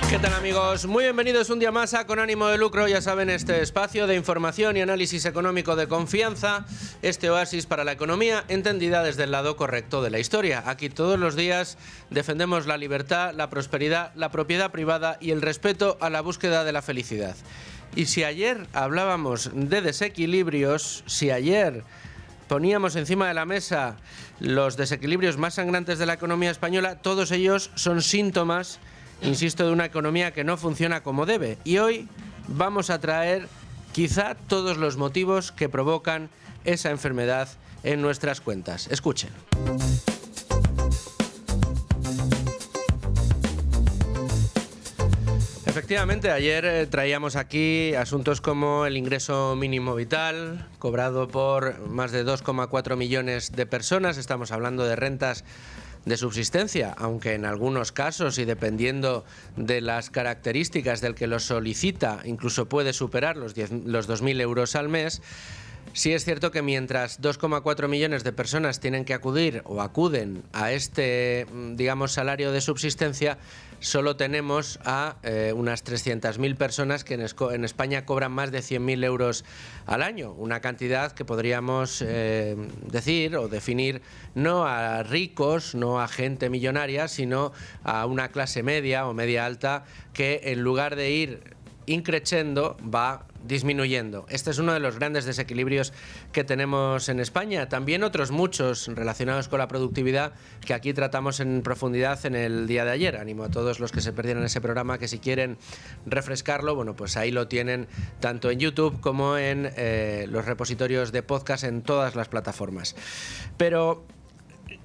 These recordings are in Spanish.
¿Qué tal, amigos? Muy bienvenidos un día más a Con Ánimo de Lucro. Ya saben, este espacio de información y análisis económico de confianza, este oasis para la economía entendida desde el lado correcto de la historia. Aquí todos los días defendemos la libertad, la prosperidad, la propiedad privada y el respeto a la búsqueda de la felicidad. Y si ayer hablábamos de desequilibrios, si ayer poníamos encima de la mesa los desequilibrios más sangrantes de la economía española, todos ellos son síntomas, insisto, de una economía que no funciona como debe. Y hoy vamos a traer quizá todos los motivos que provocan esa enfermedad en nuestras cuentas. Escuchen. Efectivamente, ayer traíamos aquí asuntos como el ingreso mínimo vital, cobrado por más de 2,4 millones de personas. Estamos hablando de rentas de subsistencia, aunque en algunos casos y dependiendo de las características del que lo solicita, incluso puede superar los 2.000 euros al mes. Sí es cierto que mientras 2,4 millones de personas tienen que acudir o acuden a este, digamos, salario de subsistencia, solo tenemos a unas 300.000 personas que en España cobran más de 100.000 euros al año, una cantidad que podríamos decir o definir no a ricos, no a gente millonaria, sino a una clase media o media alta que en lugar de ir increciendo va disminuyendo. Este es uno de los grandes desequilibrios que tenemos en España. También otros muchos relacionados con la productividad que aquí tratamos en profundidad en el día de ayer. Animo a todos los que se perdieron ese programa que si quieren refrescarlo, bueno, pues ahí lo tienen tanto en YouTube como en los repositorios de podcast en todas las plataformas. Pero,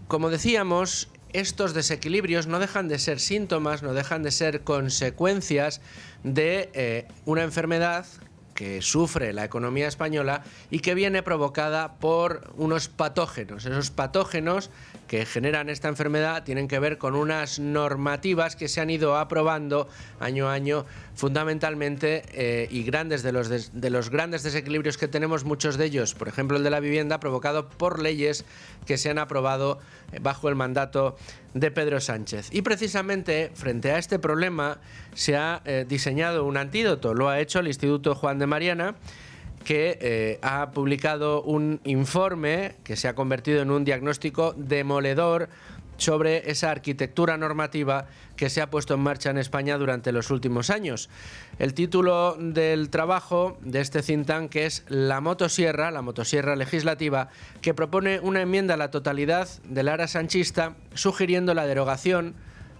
como decíamos, estos desequilibrios no dejan de ser síntomas, no dejan de ser consecuencias de una enfermedad que sufre la economía española y que viene provocada por unos patógenos. Esos patógenos que generan esta enfermedad tienen que ver con unas normativas que se han ido aprobando año a año, fundamentalmente, y grandes de los grandes desequilibrios que tenemos, muchos de ellos, por ejemplo el de la vivienda, provocado por leyes que se han aprobado bajo el mandato de Pedro Sánchez. Y precisamente frente a este problema se ha diseñado un antídoto. Lo ha hecho el Instituto Juan de Mariana, que ha publicado un informe que se ha convertido en un diagnóstico demoledor sobre esa arquitectura normativa que se ha puesto en marcha en España durante los últimos años. El título del trabajo de este think tank es la motosierra legislativa, que propone una enmienda a la totalidad del ara sanchista, sugiriendo la derogación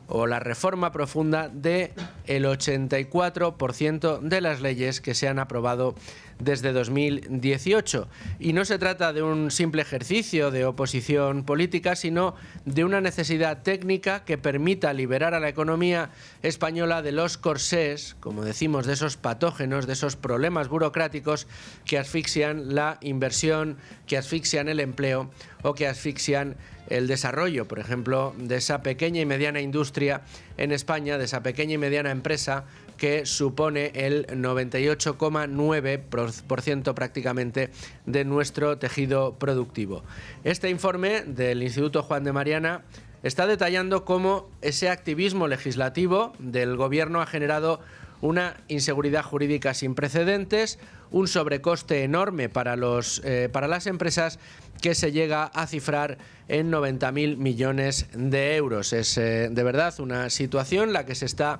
o la reforma profunda de el 84% de las leyes que se han aprobado desde 2018. Y no se trata de un simple ejercicio de oposición política, sino de una necesidad técnica que permita liberar a la economía española de los corsés, como decimos, de esos patógenos, de esos problemas burocráticos que asfixian la inversión, que asfixian el empleo o que asfixian el desarrollo, por ejemplo, de esa pequeña y mediana industria en España, de esa pequeña y mediana empresa que supone el 98,9% prácticamente de nuestro tejido productivo. Este informe del Instituto Juan de Mariana está detallando cómo ese activismo legislativo del gobierno ha generado una inseguridad jurídica sin precedentes, un sobrecoste enorme para las empresas que se llega a cifrar en 90.000 millones de euros. Es de verdad una situación la que se está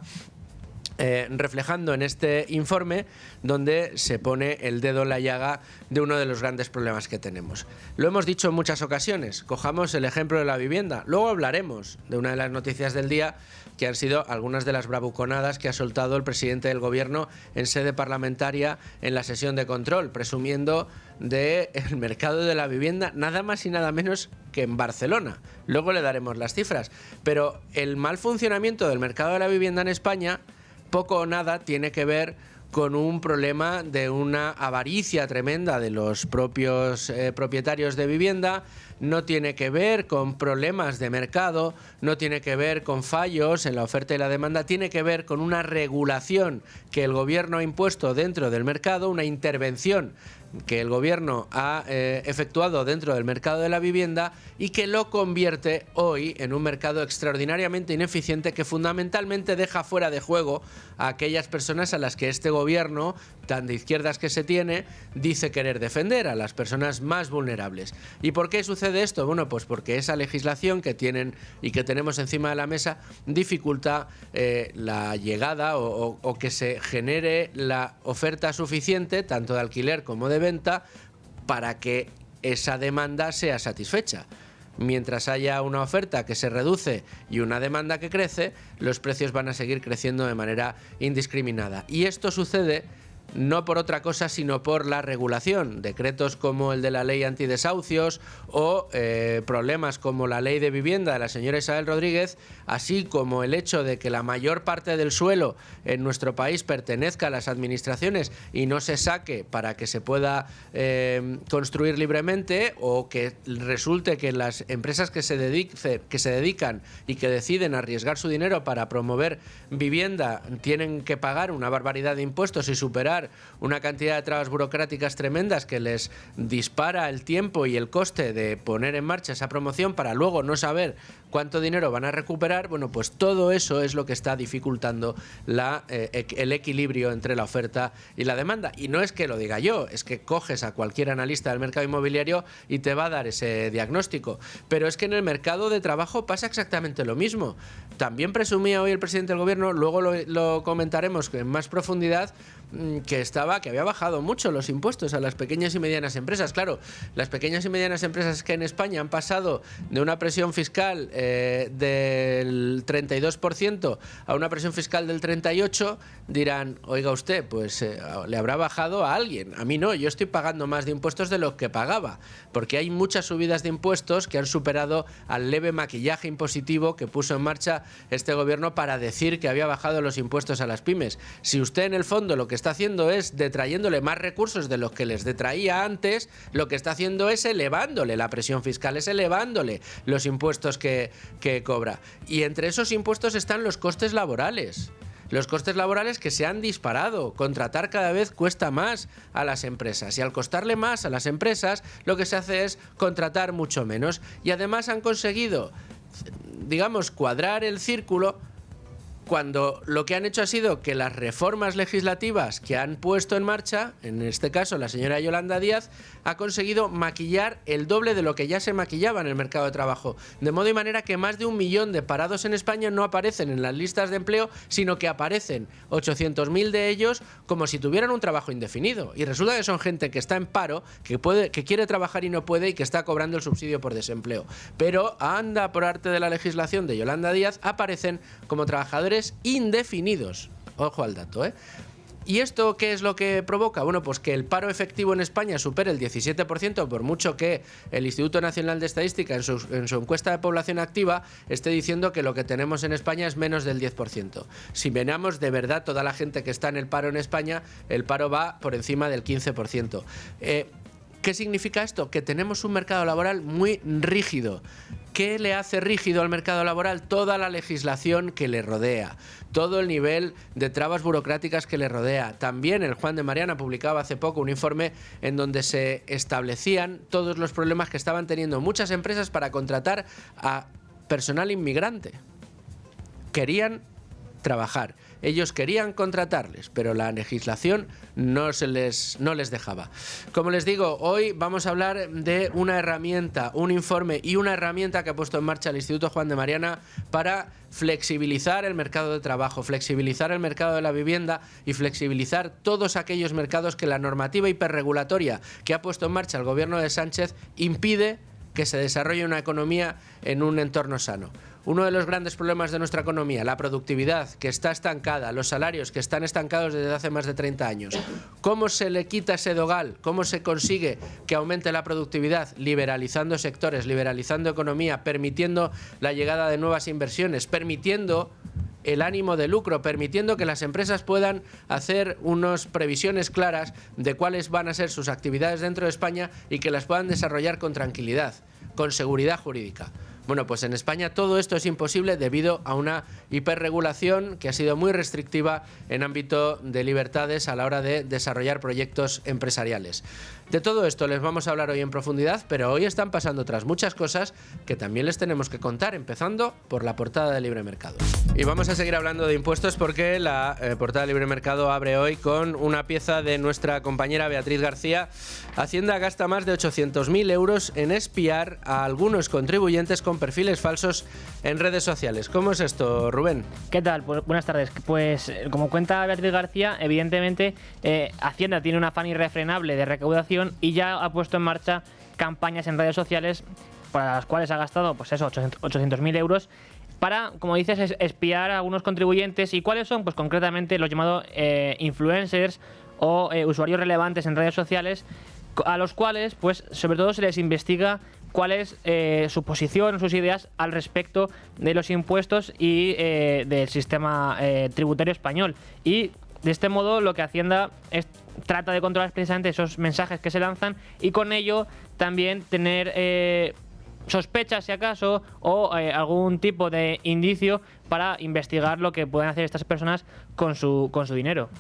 reflejando en este informe, donde se pone el dedo en la llaga de uno de los grandes problemas que tenemos. Lo hemos dicho en muchas ocasiones, cojamos el ejemplo de la vivienda. Luego hablaremos de una de las noticias del día, que han sido algunas de las bravuconadas que ha soltado el presidente del gobierno en sede parlamentaria en la sesión de control, presumiendo del mercado de la vivienda nada más y nada menos que en Barcelona. Luego le daremos las cifras. Pero el mal funcionamiento del mercado de la vivienda en España poco o nada tiene que ver con un problema de una avaricia tremenda de los propios propietarios de vivienda, no tiene que ver con problemas de mercado, no tiene que ver con fallos en la oferta y la demanda, tiene que ver con una regulación que el gobierno ha impuesto dentro del mercado, una intervención que el gobierno ha efectuado dentro del mercado de la vivienda y que lo convierte hoy en un mercado extraordinariamente ineficiente que fundamentalmente deja fuera de juego a aquellas personas a las que este gobierno, tan de izquierdas que se tiene, dice querer defender, a las personas más vulnerables. ¿Y por qué sucede esto? Bueno, pues porque esa legislación que tienen y que tenemos encima de la mesa dificulta la llegada o que se genere la oferta suficiente, tanto de alquiler como de venta, para que esa demanda sea satisfecha. Mientras haya una oferta que se reduce y una demanda que crece, los precios van a seguir creciendo de manera indiscriminada. Y esto sucede no por otra cosa, sino por la regulación. Decretos como el de la ley antidesahucios o problemas como la ley de vivienda de la señora Isabel Rodríguez, así como el hecho de que la mayor parte del suelo en nuestro país pertenezca a las administraciones y no se saque para que se pueda construir libremente, o que resulte que las empresas que se dedican y que deciden arriesgar su dinero para promover vivienda tienen que pagar una barbaridad de impuestos y superar una cantidad de trabas burocráticas tremendas que les dispara el tiempo y el coste de poner en marcha esa promoción para luego no saber cuánto dinero van a recuperar. Bueno, pues todo eso es lo que está dificultando el equilibrio entre la oferta y la demanda. Y no es que lo diga yo, es que coges a cualquier analista del mercado inmobiliario y te va a dar ese diagnóstico. Pero es que en el mercado de trabajo pasa exactamente lo mismo. También presumía hoy el presidente del gobierno, luego lo comentaremos en más profundidad, que había bajado mucho los impuestos a las pequeñas y medianas empresas. Claro, las pequeñas y medianas empresas que en España han pasado de una presión fiscal del 32% a una presión fiscal del 38%, dirán, oiga usted, pues le habrá bajado a alguien. A mí no, yo estoy pagando más de impuestos de lo que pagaba, porque hay muchas subidas de impuestos que han superado al leve maquillaje impositivo que puso en marcha este gobierno para decir que había bajado los impuestos a las pymes. Si usted en el fondo lo que está haciendo es detrayéndole más recursos de los que les detraía antes, lo que está haciendo es elevándole la presión fiscal, es elevándole los impuestos que cobra. Y entre esos impuestos están los costes laborales. Los costes laborales que se han disparado. Contratar cada vez cuesta más a las empresas. Y al costarle más a las empresas, lo que se hace es contratar mucho menos. Y además han conseguido, digamos, cuadrar el círculo cuando lo que han hecho ha sido que las reformas legislativas que han puesto en marcha, en este caso la señora Yolanda Díaz, ha conseguido maquillar el doble de lo que ya se maquillaba en el mercado de trabajo. De modo y manera que más de 1 millón de parados en España no aparecen en las listas de empleo, sino que aparecen 800.000 de ellos como si tuvieran un trabajo indefinido. Y resulta que son gente que está en paro, que quiere trabajar y no puede, y que está cobrando el subsidio por desempleo. Pero anda por arte de la legislación de Yolanda Díaz, aparecen como trabajadores indefinidos. Ojo al dato, ¿eh? ¿Y esto qué es lo que provoca? Bueno, pues que el paro efectivo en España supere el 17%, por mucho que el Instituto Nacional de Estadística en su encuesta de población activa esté diciendo que lo que tenemos en España es menos del 10%. Si miramos de verdad toda la gente que está en el paro en España, el paro va por encima del 15%. ¿Qué significa esto? Que tenemos un mercado laboral muy rígido. ¿Qué le hace rígido al mercado laboral? Toda la legislación que le rodea, todo el nivel de trabas burocráticas que le rodea. También el Juan de Mariana publicaba hace poco un informe en donde se establecían todos los problemas que estaban teniendo muchas empresas para contratar a personal inmigrante. Querían trabajar, ellos querían contratarles, pero la legislación no les dejaba. Como les digo, hoy vamos a hablar de una herramienta, un informe y una herramienta que ha puesto en marcha el Instituto Juan de Mariana para flexibilizar el mercado de trabajo, flexibilizar el mercado de la vivienda y flexibilizar todos aquellos mercados que la normativa hiperregulatoria que ha puesto en marcha el gobierno de Sánchez impide que se desarrolle una economía en un entorno sano. Uno de los grandes problemas de nuestra economía, la productividad, que está estancada, los salarios que están estancados desde hace más de 30 años. ¿Cómo se le quita ese dogal? ¿Cómo se consigue que aumente la productividad? Liberalizando sectores, liberalizando economía, permitiendo la llegada de nuevas inversiones, permitiendo el ánimo de lucro, permitiendo que las empresas puedan hacer unas previsiones claras de cuáles van a ser sus actividades dentro de España y que las puedan desarrollar con tranquilidad con seguridad jurídica. Bueno, pues en España todo esto es imposible debido a una hiperregulación que ha sido muy restrictiva en ámbito de libertades a la hora de desarrollar proyectos empresariales. De todo esto les vamos a hablar hoy en profundidad, pero hoy están pasando otras muchas cosas que también les tenemos que contar, empezando por la portada de Libre Mercado. Y vamos a seguir hablando de impuestos porque la portada de Libre Mercado abre hoy con una pieza de nuestra compañera Beatriz García. Hacienda gasta más de 800.000 euros en espiar a algunos contribuyentes con perfiles falsos en redes sociales. ¿Cómo es esto, Rubén? ¿Qué tal? Pues, buenas tardes. Pues como cuenta Beatriz García, evidentemente Hacienda tiene un afán irrefrenable de recaudación y ya ha puesto en marcha campañas en redes sociales para las cuales ha gastado, pues eso, 800.000 euros para, como dices, espiar a algunos contribuyentes. ¿Y cuáles son? Pues concretamente los llamados influencers o usuarios relevantes en redes sociales, a los cuales, pues sobre todo se les investiga cuál es su posición, sus ideas al respecto de los impuestos y del sistema tributario español. Y de este modo lo que Hacienda trata de controlar precisamente esos mensajes que se lanzan y con ello también tener sospechas, si acaso, o algún tipo de indicio para investigar lo que pueden hacer estas personas con su dinero.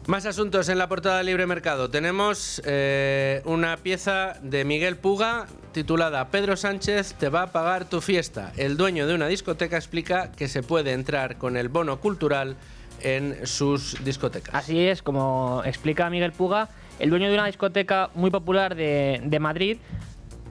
Más asuntos en la portada de Libre Mercado. Tenemos una pieza de Miguel Puga titulada Pedro Sánchez te va a pagar tu fiesta. El dueño de una discoteca explica que se puede entrar con el bono cultural en sus discotecas. Así es, como explica Miguel Puga, el dueño de una discoteca muy popular de Madrid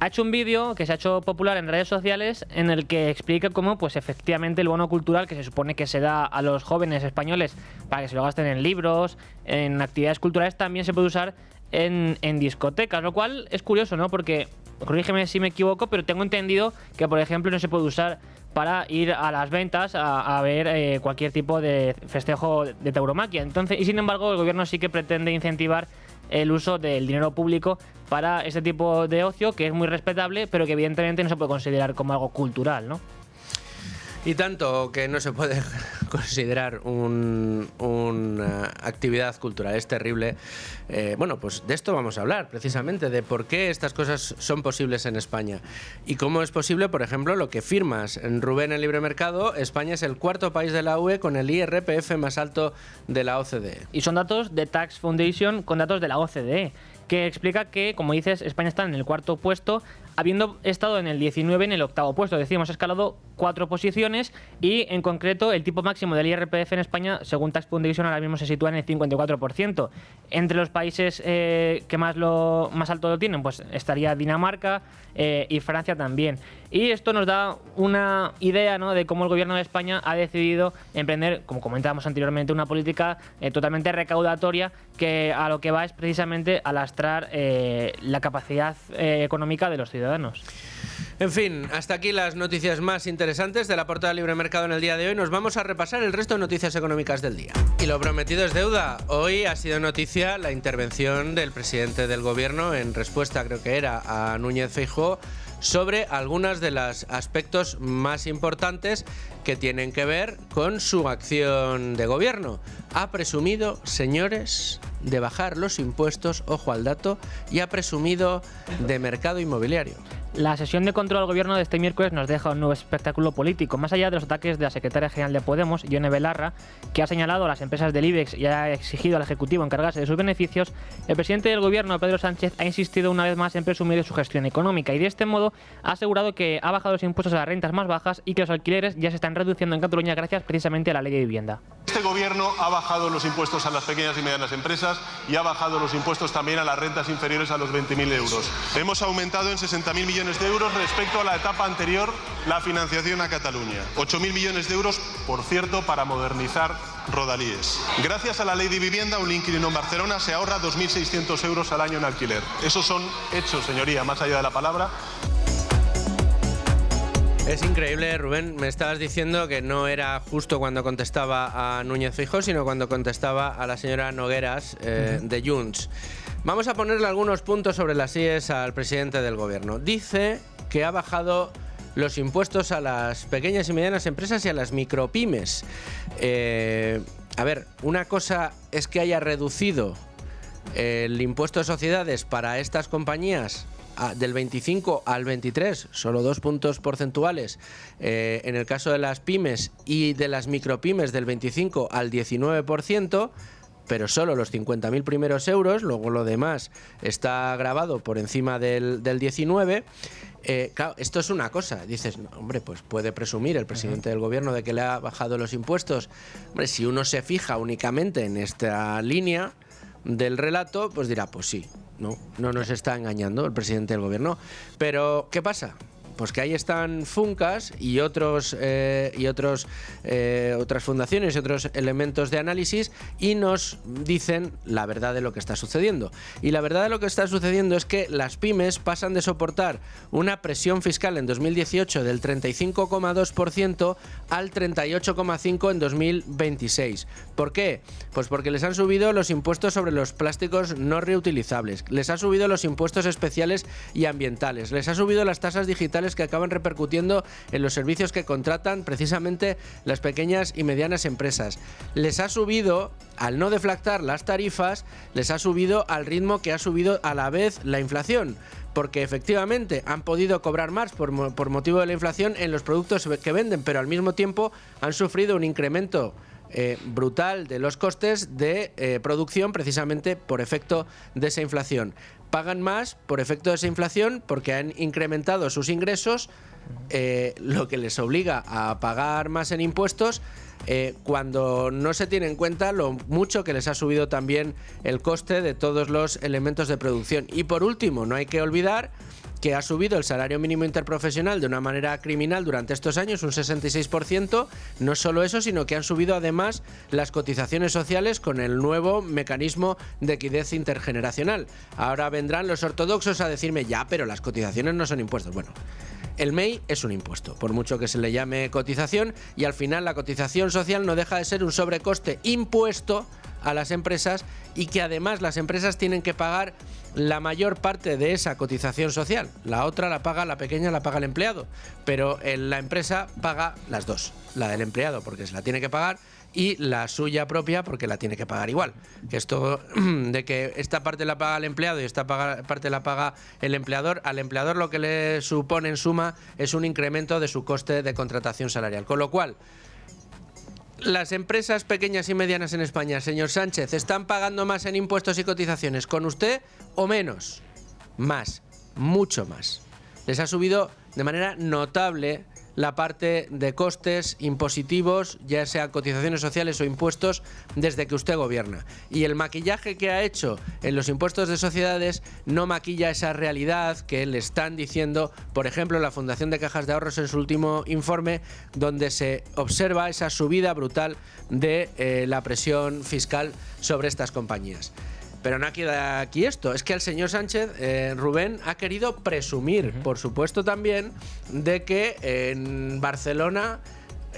ha hecho un vídeo que se ha hecho popular en redes sociales en el que explica cómo, pues efectivamente, el bono cultural que se supone que se da a los jóvenes españoles para que se lo gasten en libros, en actividades culturales, también se puede usar en discotecas, lo cual es curioso, ¿no? Porque, corrígeme si me equivoco, pero tengo entendido que, por ejemplo, no se puede usar para ir a las ventas a ver cualquier tipo de festejo de tauromaquia. Entonces, y sin embargo, el gobierno sí que pretende incentivar el uso del dinero público para este tipo de ocio, que es muy respetable, pero que evidentemente no se puede considerar como algo cultural, ¿no? Y tanto que no se puede considerar una actividad cultural. Es terrible. Bueno, pues de esto vamos a hablar, precisamente, de por qué estas cosas son posibles en España. Y cómo es posible, por ejemplo, lo que firmas en Rubén en Libre Mercado. España es el cuarto país de la UE con el IRPF más alto de la OCDE. Y son datos de Tax Foundation con datos de la OCDE, que explica que, como dices, España está en el cuarto puesto, habiendo estado en el 19 en el octavo puesto. Es decir, hemos escalado 4 posiciones y, en concreto, el tipo máximo del IRPF en España, según Tax Foundation, ahora mismo se sitúa en el 54%. Entre los países que más alto lo tienen, pues estaría Dinamarca y Francia también. Y esto nos da una idea, ¿no?, de cómo el gobierno de España ha decidido emprender, como comentábamos anteriormente, una política totalmente recaudatoria que a lo que va es precisamente a lastrar la capacidad económica de los ciudadanos. En fin, hasta aquí las noticias más interesantes de la portada Libre Mercado en el día de hoy. Nos vamos a repasar el resto de noticias económicas del día. Y lo prometido es deuda. Hoy ha sido noticia la intervención del presidente del gobierno en respuesta, creo que era, a Núñez Feijóo, sobre algunos de los aspectos más importantes que tienen que ver con su acción de gobierno. Ha presumido, señores, de bajar los impuestos, ojo al dato, y ha presumido de mercado inmobiliario. La sesión de control al gobierno de este miércoles nos deja un nuevo espectáculo político. Más allá de los ataques de la secretaria general de Podemos, Ione Belarra, que ha señalado a las empresas del IBEX y ha exigido al Ejecutivo encargarse de sus beneficios, el presidente del gobierno, Pedro Sánchez, ha insistido una vez más en presumir de su gestión económica y de este modo ha asegurado que ha bajado los impuestos a las rentas más bajas y que los alquileres ya se están reduciendo en Cataluña gracias precisamente a la ley de vivienda. Este gobierno ha bajado los impuestos a las pequeñas y medianas empresas y ha bajado los impuestos también a las rentas inferiores a los 20.000 euros. Hemos aumentado en 60.000 millones de euros respecto a la etapa anterior la financiación a Cataluña. 8.000 millones de euros, por cierto, para modernizar rodalíes. Gracias a la ley de vivienda, un inquilino en Barcelona se ahorra 2.600 euros al año en alquiler. Esos son hechos, señoría, más allá de la palabra. Es increíble, Rubén, me estabas diciendo que no era justo cuando contestaba a Núñez Feijóo, sino cuando contestaba a la señora Nogueras de Junts. Vamos a ponerle algunos puntos sobre las IES al presidente del gobierno. Dice que ha bajado los impuestos a las pequeñas y medianas empresas y a las micropymes. A ver, una cosa es que haya reducido el impuesto de sociedades para estas compañías del 25 al 23, solo 2 puntos porcentuales. En el caso de las pymes y de las micropymes, del 25 al 19%. Pero solo los 50.000 primeros euros, luego lo demás está grabado por encima del 19%. Claro, esto es una cosa. Dices, no, hombre, pues puede presumir el presidente del gobierno de que le ha bajado los impuestos. Hombre, si uno se fija únicamente en esta línea del relato, pues dirá, pues sí, no nos está engañando el presidente del gobierno. Pero, ¿qué pasa? Pues que ahí están Funcas y otras fundaciones y otros elementos de análisis y nos dicen la verdad de lo que está sucediendo. Y la verdad de lo que está sucediendo es que las pymes pasan de soportar una presión fiscal en 2018 del 35,2% al 38,5% en 2026. ¿Por qué? Pues porque les han subido los impuestos sobre los plásticos no reutilizables, les ha subido los impuestos especiales y ambientales, les ha subido las tasas digitales que acaban repercutiendo en los servicios que contratan precisamente las pequeñas y medianas empresas. Les ha subido, al no deflactar las tarifas, les ha subido al ritmo que ha subido a la vez la inflación, porque efectivamente han podido cobrar más por motivo de la inflación en los productos que venden, pero al mismo tiempo han sufrido un incremento brutal de los costes de producción precisamente por efecto de esa inflación. Pagan más por efecto de esa inflación porque han incrementado sus ingresos, lo que les obliga a pagar más en impuestos, cuando no se tiene en cuenta lo mucho que les ha subido también el coste de todos los elementos de producción. Y por último, no hay que olvidar que ha subido el salario mínimo interprofesional de una manera criminal durante estos años, un 66%. No solo eso, sino que han subido además las cotizaciones sociales con el nuevo mecanismo de equidad intergeneracional. Ahora vendrán los ortodoxos a decirme, ya, pero las cotizaciones no son impuestos. Bueno, el MEI es un impuesto, por mucho que se le llame cotización, y al final la cotización social no deja de ser un sobrecoste impuesto a las empresas, y que además las empresas tienen que pagar la mayor parte de esa cotización social. La otra la paga la pequeña, la paga el empleado, pero la empresa paga las dos, la del empleado porque se la tiene que pagar y la suya propia porque la tiene que pagar igual. Que esto de que esta parte la paga el empleado y esta parte la paga el empleador, al empleador lo que le supone en suma es un incremento de su coste de contratación salarial. Con lo cual, las empresas pequeñas y medianas en España, señor Sánchez, ¿están pagando más en impuestos y cotizaciones con usted o menos? Más, mucho más. Les ha subido de manera notable la parte de costes impositivos, ya sea cotizaciones sociales o impuestos, desde que usted gobierna. Y el maquillaje que ha hecho en los impuestos de sociedades no maquilla esa realidad que le están diciendo, por ejemplo, la Fundación de Cajas de Ahorros en su último informe, donde se observa esa subida brutal de la presión fiscal sobre estas compañías. Pero no queda aquí esto, es que el señor Sánchez, Rubén, ha querido presumir, por supuesto también, de que en Barcelona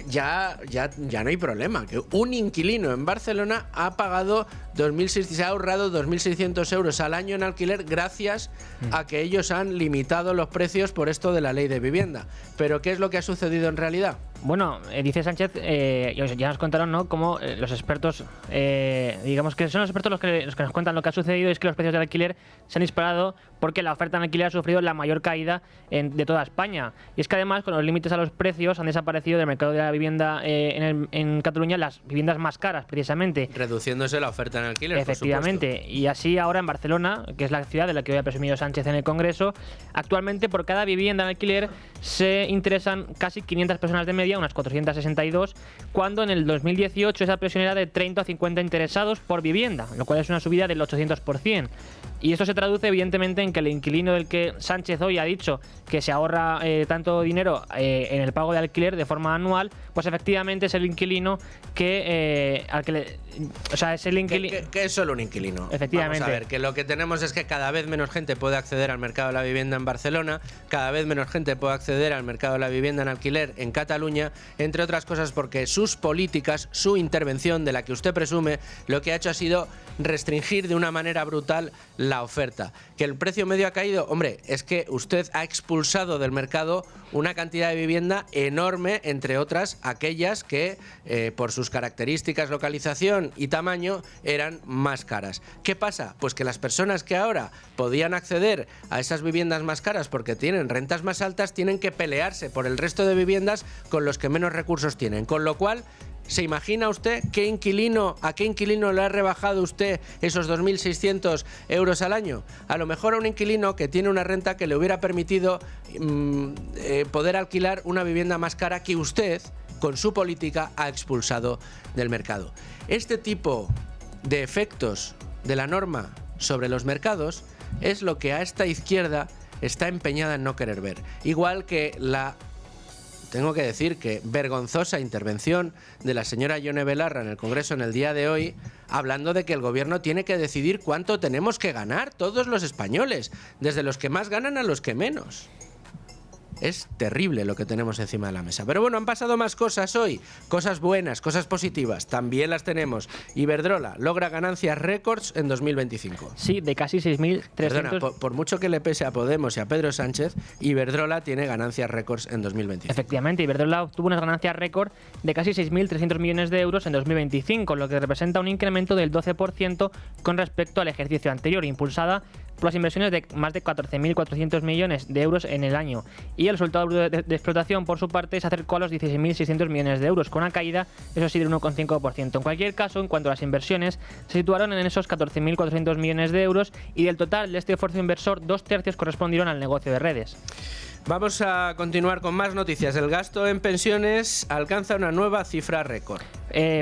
ya no hay problema, que un inquilino en Barcelona ha pagado se ha ahorrado 2.600 euros al año en alquiler gracias a que ellos han limitado los precios por esto de la ley de vivienda. Pero ¿qué es lo que ha sucedido en realidad? Bueno, dice Sánchez, ya nos contaron, ¿no?, cómo los expertos, digamos que son los expertos los que nos cuentan lo que ha sucedido, es que los precios del alquiler se han disparado porque la oferta en alquiler ha sufrido la mayor caída de toda España. Y es que además, con los límites a los precios, han desaparecido del mercado de la vivienda en Cataluña las viviendas más caras, precisamente. Reduciéndose la oferta en alquiler, efectivamente. Por supuesto. Y así ahora en Barcelona, que es la ciudad de la que hoy ha presumido Sánchez en el Congreso, actualmente por cada vivienda en alquiler se interesan casi 500 personas de media, unas 462, cuando en el 2018 esa presión era de 30 o 50 interesados por vivienda, lo cual es una subida del 800%. Y esto se traduce evidentemente en que el inquilino del que Sánchez hoy ha dicho que se ahorra tanto dinero en el pago de alquiler de forma anual, pues efectivamente es el inquilino que al que le, o sea, es el inquilino que es solo un inquilino. Efectivamente. Vamos a ver, que lo que tenemos es que cada vez menos gente puede acceder al mercado de la vivienda en Barcelona, cada vez menos gente puede acceder al mercado de la vivienda en alquiler en Cataluña, España, entre otras cosas porque sus políticas, su intervención de la que usted presume, lo que ha hecho ha sido restringir de una manera brutal la oferta. ¿Que el precio medio ha caído? Hombre, es que usted ha expulsado del mercado una cantidad de vivienda enorme, entre otras aquellas que por sus características, localización y tamaño eran más caras. ¿Qué pasa? Pues que las personas que ahora podían acceder a esas viviendas más caras porque tienen rentas más altas tienen que pelearse por el resto de viviendas con los que menos recursos tienen, con lo cual ¿se imagina usted a qué inquilino le ha rebajado usted esos 2.600 euros al año? A lo mejor a un inquilino que tiene una renta que le hubiera permitido poder alquilar una vivienda más cara que usted, con su política, ha expulsado del mercado. Este tipo de efectos de la norma sobre los mercados es lo que a esta izquierda está empeñada en no querer ver. Igual que tengo que decir que vergonzosa intervención de la señora Ione Belarra en el Congreso en el día de hoy, hablando de que el gobierno tiene que decidir cuánto tenemos que ganar todos los españoles, desde los que más ganan a los que menos. Es terrible lo que tenemos encima de la mesa. Pero bueno, han pasado más cosas hoy, cosas buenas, cosas positivas, también las tenemos. Iberdrola logra ganancias récords en 2025. Sí, de casi 6.300... Perdona, por mucho que le pese a Podemos y a Pedro Sánchez, Iberdrola tiene ganancias récords en 2025. Efectivamente, Iberdrola obtuvo unas ganancias récord de casi 6.300 millones de euros en 2025, lo que representa un incremento del 12% con respecto al ejercicio anterior, impulsada por las inversiones de más de 14.400 millones de euros en el año. Y el resultado de explotación, por su parte, se acercó a los 16.600 millones de euros, con una caída, eso sí, del 1,5%. En cualquier caso, en cuanto a las inversiones, se situaron en esos 14.400 millones de euros y del total de este esfuerzo inversor, 2/3 correspondieron al negocio de redes. Vamos a continuar con más noticias. El gasto en pensiones alcanza una nueva cifra récord.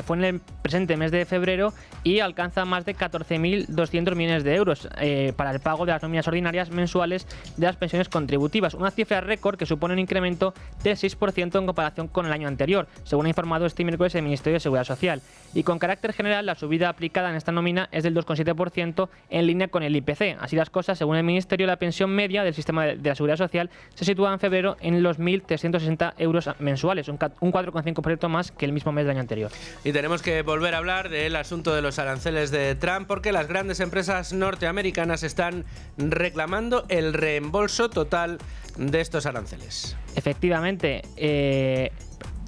Fue en el presente mes de febrero y alcanza más de 14.200 millones de euros para el pago de las nóminas ordinarias mensuales de las pensiones contributivas, una cifra récord que supone un incremento del 6% en comparación con el año anterior, según ha informado este miércoles el Ministerio de Seguridad Social. Y con carácter general, la subida aplicada en esta nómina es del 2,7% en línea con el IPC. Así las cosas, según el Ministerio, la pensión media del sistema de la Seguridad Social se sitúa en febrero en los 1.360 euros mensuales, un 4,5% más que el mismo mes del año anterior. Y tenemos que volver a hablar del asunto de los aranceles de Trump, porque las grandes empresas norteamericanas están reclamando el reembolso total de estos aranceles. Efectivamente,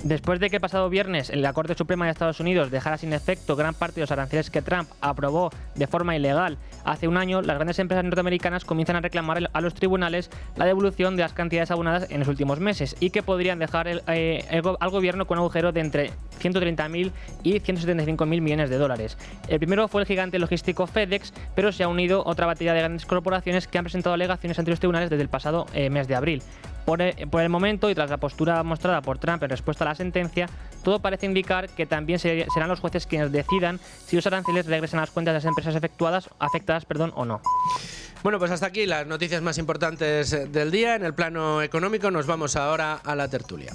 después de que el pasado viernes la Corte Suprema de Estados Unidos dejara sin efecto gran parte de los aranceles que Trump aprobó de forma ilegal hace un año, las grandes empresas norteamericanas comienzan a reclamar a los tribunales la devolución de las cantidades abonadas en los últimos meses y que podrían dejar al gobierno con un agujero de entre 130.000 y 175.000 millones de dólares. El primero fue el gigante logístico FedEx, pero se ha unido otra batería de grandes corporaciones que han presentado alegaciones ante los tribunales desde el pasado mes de abril. Por el momento, y tras la postura mostrada por Trump en respuesta a la sentencia, todo parece indicar que también serán los jueces quienes decidan si los aranceles regresan a las cuentas de las empresas afectadas o no. Bueno, pues hasta aquí las noticias más importantes del día. En el plano económico nos vamos ahora a la tertulia.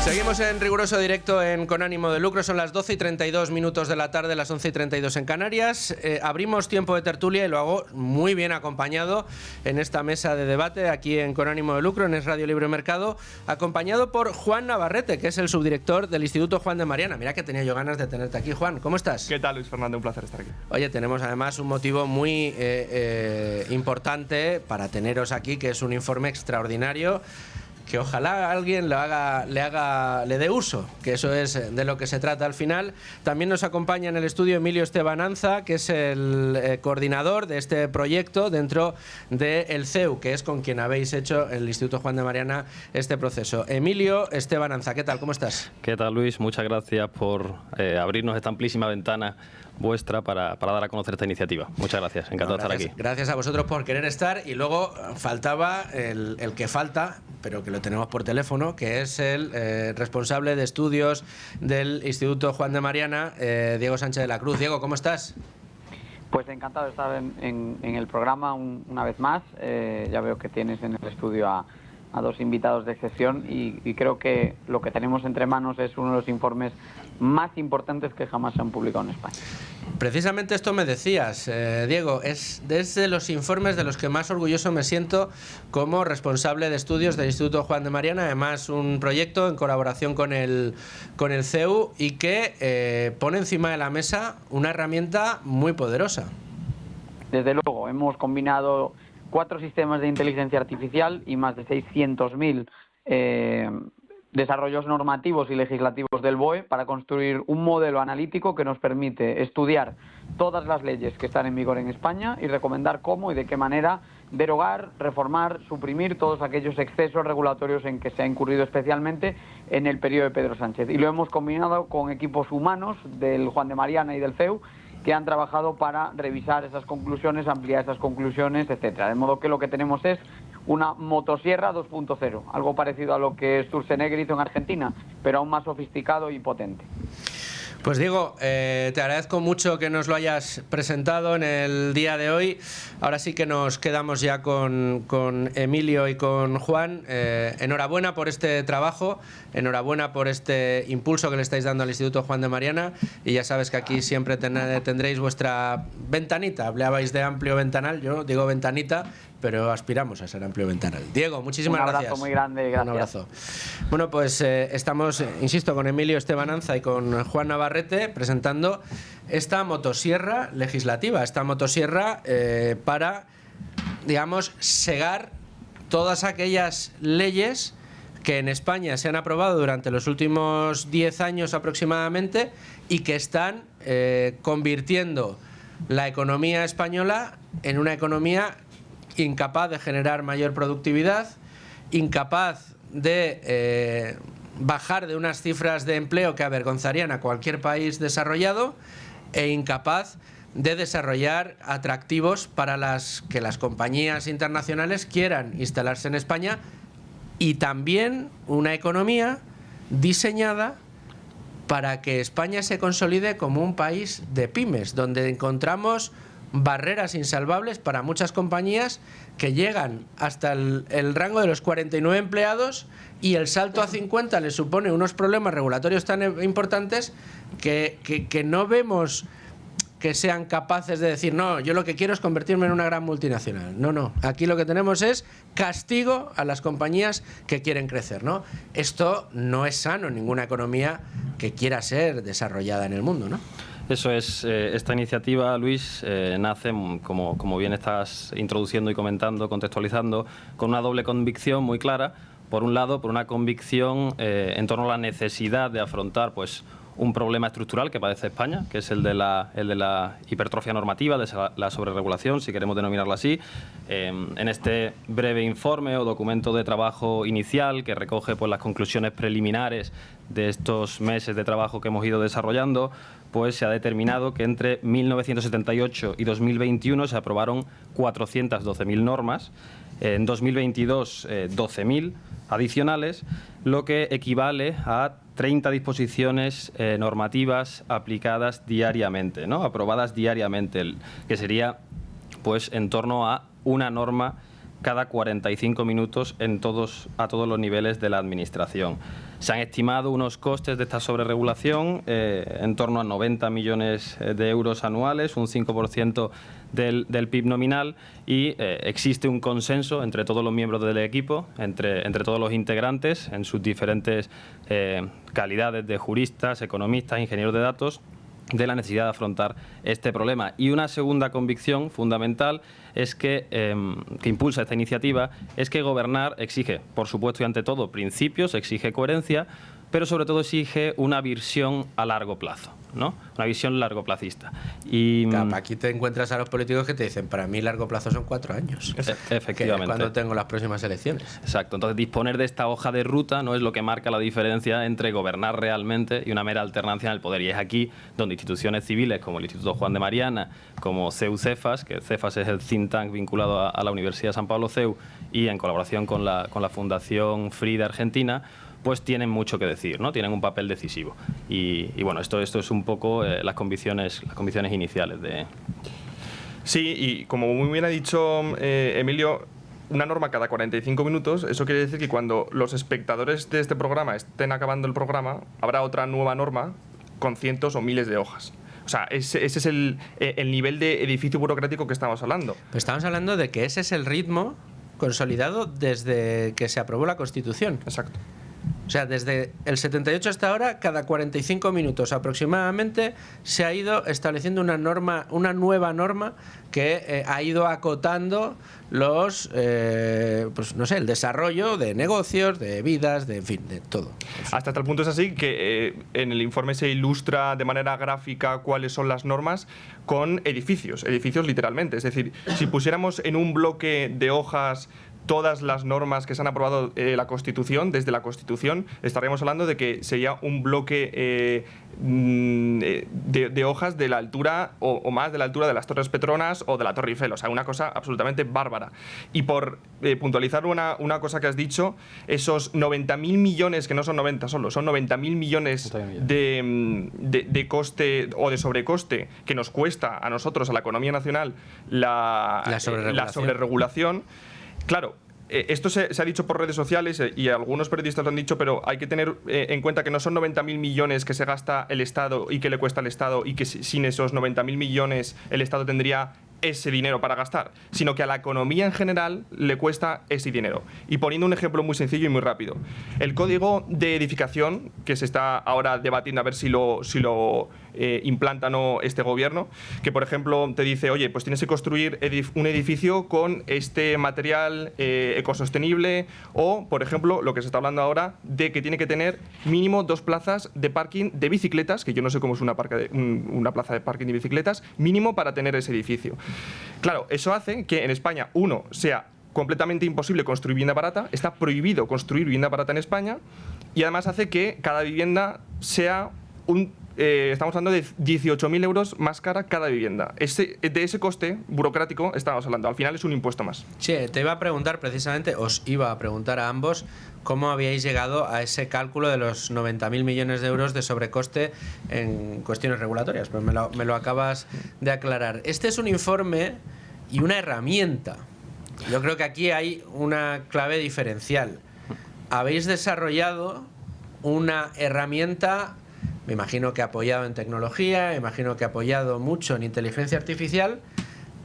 Seguimos en riguroso directo en Con Ánimo de Lucro. Son las 12:32 de la tarde, las 11:32 en Canarias. Abrimos tiempo de tertulia y lo hago muy bien acompañado en esta mesa de debate aquí en Con Ánimo de Lucro, en Es Radio Libre Mercado, acompañado por Juan Navarrete, que es el subdirector del Instituto Juan de Mariana. Mira que tenía yo ganas de tenerte aquí, Juan. ¿Cómo estás? ¿Qué tal, Luis Fernando? Un placer estar aquí. Oye, tenemos además un motivo muy importante para teneros aquí, que es un informe extraordinario que ojalá alguien le dé uso, que eso es de lo que se trata al final. También nos acompaña en el estudio Emilio Estebananza, que es el coordinador de este proyecto dentro del CEU, que es con quien habéis hecho el Instituto Juan de Mariana este proceso. Emilio Estebananza, ¿qué tal? ¿Cómo estás? ¿Qué tal, Luis? Muchas gracias por abrirnos esta amplísima ventana vuestra para dar a conocer esta iniciativa. Muchas gracias, encantado de estar aquí. Gracias a vosotros por querer estar. Y luego faltaba el que falta, pero que lo tenemos por teléfono, que es el responsable de estudios del Instituto Juan de Mariana, Diego Sánchez de la Cruz. Diego, ¿cómo estás? Pues encantado de estar en el programa una vez más. Ya veo que tienes en el estudio a dos invitados de excepción y creo que lo que tenemos entre manos es uno de los informes más importantes que jamás se han publicado en España. Precisamente esto me decías, Diego, es desde los informes de los que más orgulloso me siento como responsable de estudios del Instituto Juan de Mariana, además un proyecto en colaboración con el CEU y que pone encima de la mesa una herramienta muy poderosa. Desde luego, hemos combinado 4 sistemas de inteligencia artificial y más de 600.000 desarrollos normativos y legislativos del BOE para construir un modelo analítico que nos permite estudiar todas las leyes que están en vigor en España y recomendar cómo y de qué manera derogar, reformar, suprimir todos aquellos excesos regulatorios en que se ha incurrido especialmente en el periodo de Pedro Sánchez. Y lo hemos combinado con equipos humanos del Juan de Mariana y del CEU que han trabajado para revisar esas conclusiones, ampliar esas conclusiones, etcétera. De modo que lo que tenemos es una motosierra 2.0, algo parecido a lo que Sturzenegger hizo en Argentina, pero aún más sofisticado y potente. Pues Diego, te agradezco mucho que nos lo hayas presentado en el día de hoy. Ahora sí que nos quedamos ya con Emilio y con Juan. Enhorabuena por este trabajo, enhorabuena por este impulso que le estáis dando al Instituto Juan de Mariana, y ya sabes que aquí siempre tendréis vuestra ventanita. Hablabais de amplio ventanal, yo digo ventanita, pero aspiramos a ser amplio ventanal. Diego, muchísimas gracias. Un abrazo muy grande, gracias. Un abrazo. Bueno, pues estamos, insisto, con Emilio Estebananza y con Juan Navarrete presentando esta motosierra legislativa, esta motosierra para, digamos, segar todas aquellas leyes que en España se han aprobado durante los últimos 10 años aproximadamente y que están convirtiendo la economía española en una economía incapaz de generar mayor productividad, incapaz de bajar de unas cifras de empleo que avergonzarían a cualquier país desarrollado e incapaz de desarrollar atractivos para que las compañías internacionales quieran instalarse en España, y también una economía diseñada para que España se consolide como un país de pymes, donde encontramos barreras insalvables para muchas compañías que llegan hasta el rango de los 49 empleados, y el salto a 50 les supone unos problemas regulatorios tan importantes que no vemos que sean capaces de decir, no, yo lo que quiero es convertirme en una gran multinacional. No, aquí lo que tenemos es castigo a las compañías que quieren crecer, ¿no? Esto no es sano en ninguna economía que quiera ser desarrollada en el mundo, ¿no? Eso es, esta iniciativa, Luis, nace, como bien estás introduciendo y comentando, contextualizando, con una doble convicción muy clara. Por un lado, por una convicción en torno a la necesidad de afrontar, pues, un problema estructural que padece España, que es el de la hipertrofia normativa, de la sobreregulación, si queremos denominarla así. En este breve informe o documento de trabajo inicial que recoge, pues, las conclusiones preliminares de estos meses de trabajo que hemos ido desarrollando, pues se ha determinado que entre 1978 y 2021 se aprobaron 412.000 normas, en 2022 12.000 adicionales, lo que equivale a 30 disposiciones normativas aplicadas diariamente, ¿no? Aprobadas diariamente, que sería, pues, en torno a una norma cada 45 minutos a todos los niveles de la Administración. Se han estimado unos costes de esta sobreregulación en torno a 90 millones de euros anuales, un 5% del PIB nominal, y existe un consenso entre todos los miembros del equipo, entre todos los integrantes, en sus diferentes calidades de juristas, economistas, ingenieros de datos, de la necesidad de afrontar este problema. Y una segunda convicción fundamental es que impulsa esta iniciativa es que gobernar exige, por supuesto y ante todo, principios, exige coherencia, pero sobre todo exige una visión a largo plazo, ¿no? Una visión largoplacista. Y claro, aquí te encuentras a los políticos que te dicen, para mí largo plazo son 4 años. Efectivamente. Cuando tengo las próximas elecciones. Exacto. Entonces, disponer de esta hoja de ruta no es lo que marca la diferencia entre gobernar realmente y una mera alternancia en el poder. Y es aquí donde instituciones civiles como el Instituto Juan de Mariana, como CEU-Cefas, que Cefas es el think tank vinculado a la Universidad de San Pablo CEU, y en colaboración con la Fundación Free de Argentina, pues tienen mucho que decir, ¿no? Tienen un papel decisivo. Y bueno, esto es un poco las convicciones iniciales de... Sí, y como muy bien ha dicho Emilio, una norma cada 45 minutos, eso quiere decir que cuando los espectadores de este programa estén acabando el programa, habrá otra nueva norma con cientos o miles de hojas. O sea, ese es el nivel de edificio burocrático que estamos hablando. Pero estamos hablando de que ese es el ritmo consolidado desde que se aprobó la Constitución. Exacto. O sea, desde el 78 hasta ahora, cada 45 minutos aproximadamente se ha ido estableciendo una nueva norma que ha ido acotando los, pues no sé, el desarrollo de negocios, de vidas, en fin, de todo. Hasta tal punto es así que en el informe se ilustra de manera gráfica cuáles son las normas con edificios literalmente. Es decir, si pusiéramos en un bloque de hojas todas las normas que se han aprobado la Constitución, desde la Constitución, estaríamos hablando de que sería un bloque de hojas de la altura o más de la altura de las Torres Petronas o de la Torre Eiffel. O sea, una cosa absolutamente bárbara. Y por puntualizar una cosa que has dicho, esos 90.000 millones, que no son 90 solo, son 90.000 millones de coste o de sobrecoste que nos cuesta a nosotros, a la economía nacional, la sobreregulación. Claro, esto se ha dicho por redes sociales y algunos periodistas lo han dicho, pero hay que tener en cuenta que no son 90.000 millones que se gasta el Estado y que le cuesta al Estado y que sin esos 90.000 millones el Estado tendría ese dinero para gastar, sino que a la economía en general le cuesta ese dinero. Y poniendo un ejemplo muy sencillo y muy rápido, el código de edificación, que se está ahora debatiendo a ver si lo implanta o no este gobierno, que por ejemplo te dice, oye, pues tienes que construir un edificio con este material ecosostenible, o por ejemplo lo que se está hablando ahora de que tiene que tener mínimo 2 plazas de parking de bicicletas, que yo no sé cómo es una plaza de parking de bicicletas, mínimo para tener ese edificio. Claro, eso hace que en España, sea completamente imposible construir vivienda barata, está prohibido construir vivienda barata en España, y además hace que cada vivienda sea estamos hablando de 18.000 euros más cara cada vivienda. De ese coste burocrático estamos hablando. Al final es un impuesto más. Sí, te iba a preguntar precisamente, os iba a preguntar a ambos cómo habíais llegado a ese cálculo de los 90.000 millones de euros de sobrecoste en cuestiones regulatorias, pero me lo acabas de aclarar. Este es un informe y una herramienta. Yo creo que aquí hay una clave diferencial. Habéis desarrollado una herramienta, me imagino que apoyado en tecnología, me imagino que apoyado mucho en inteligencia artificial,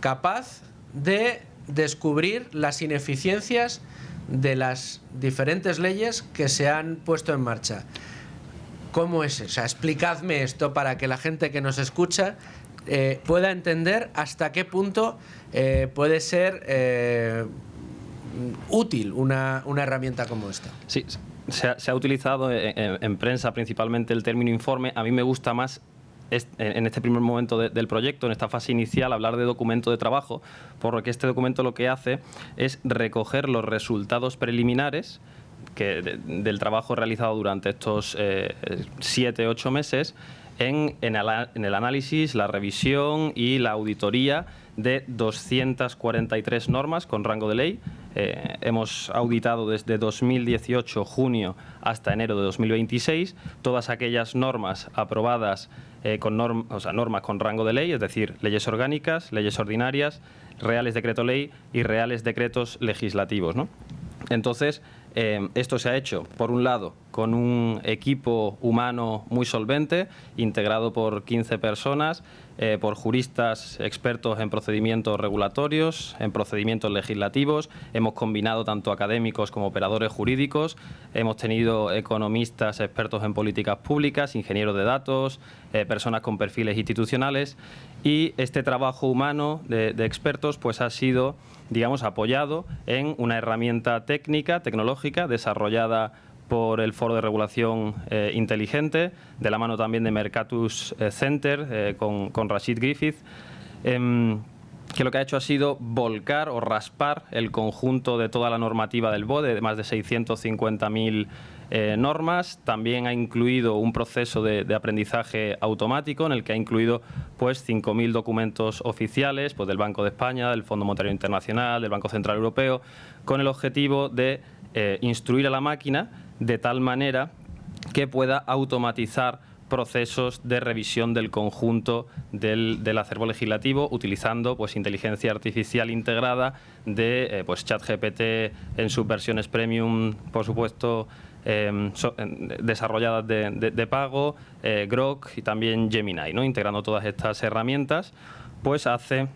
capaz de descubrir las ineficiencias de las diferentes leyes que se han puesto en marcha. ¿Cómo es eso? O sea, explicadme esto para que la gente que nos escucha pueda entender hasta qué punto puede ser útil una herramienta como esta. Sí, se ha utilizado en prensa principalmente el término informe. A mí me gusta más en este primer momento del proyecto, en esta fase inicial, hablar de documento de trabajo, por lo que este documento lo que hace es recoger los resultados preliminares del trabajo realizado durante estos 7-8 meses en el análisis, la revisión y la auditoría de 243 normas con rango de ley. Hemos auditado desde 2018, junio, hasta enero de 2026, todas aquellas normas aprobadas normas con rango de ley, es decir, leyes orgánicas, leyes ordinarias, reales decreto ley y reales decretos legislativos, ¿no? Entonces, esto se ha hecho, por un lado, con un equipo humano muy solvente, integrado por 15 personas, por juristas expertos en procedimientos regulatorios, en procedimientos legislativos. Hemos combinado tanto académicos como operadores jurídicos. Hemos tenido economistas expertos en políticas públicas, ingenieros de datos, personas con perfiles institucionales. Y este trabajo humano de expertos pues ha sido, digamos, apoyado en una herramienta tecnológica desarrollada por el Foro de Regulación Inteligente, de la mano también de Mercatus Center, con Rashid Griffith, que lo que ha hecho ha sido volcar o raspar el conjunto de toda la normativa del BOE, de más de 650.000 normas. También ha incluido un proceso de aprendizaje automático en el que ha incluido pues 5.000 documentos oficiales pues del Banco de España, del Fondo Monetario Internacional, del Banco Central Europeo, con el objetivo de instruir a la máquina de tal manera que pueda automatizar procesos de revisión del conjunto del acervo legislativo, utilizando pues inteligencia artificial integrada de pues ChatGPT en sus versiones premium, por supuesto, desarrolladas de pago, Grok y también Gemini, ¿no? Integrando todas estas herramientas, pues hace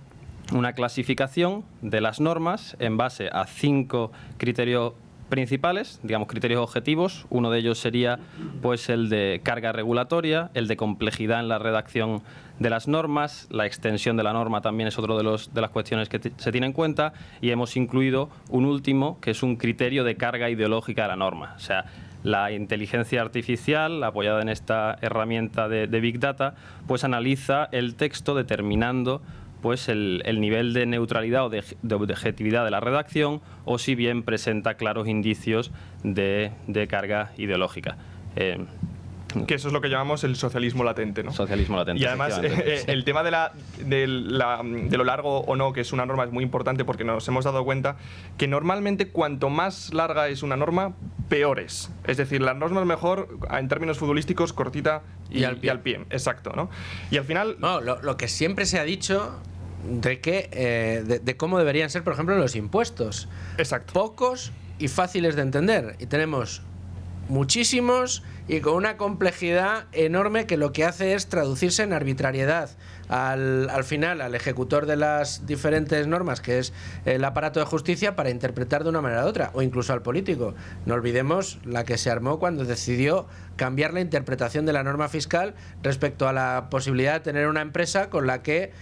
una clasificación de las normas en base a 5 criterios principales, digamos criterios objetivos. Uno de ellos sería pues el de carga regulatoria, el de complejidad en la redacción de las normas, la extensión de la norma también es otro de las cuestiones que se tiene en cuenta, y hemos incluido un último que es un criterio de carga ideológica de la norma. O sea, la inteligencia artificial, apoyada en esta herramienta de Big Data, pues analiza el texto determinando pues el nivel de neutralidad o de objetividad de la redacción, o si bien presenta claros indicios de carga ideológica. Que eso es lo que llamamos el socialismo latente, ¿no? Socialismo latente. Y además el tema de lo largo o no, que es una norma, es muy importante, porque nos hemos dado cuenta que normalmente cuanto más larga es una norma, peor es. Es decir, la norma es mejor, en términos futbolísticos, cortita y al pie. Exacto, ¿no? Y al final... No, lo que siempre se ha dicho de que de cómo deberían ser, por ejemplo, los impuestos. Exacto. Pocos y fáciles de entender. Y tenemos muchísimos y con una complejidad enorme que lo que hace es traducirse en arbitrariedad al final al ejecutor de las diferentes normas, que es el aparato de justicia, para interpretar de una manera u otra, o incluso al político. No olvidemos la que se armó cuando decidió cambiar la interpretación de la norma fiscal respecto a la posibilidad de tener una empresa con la que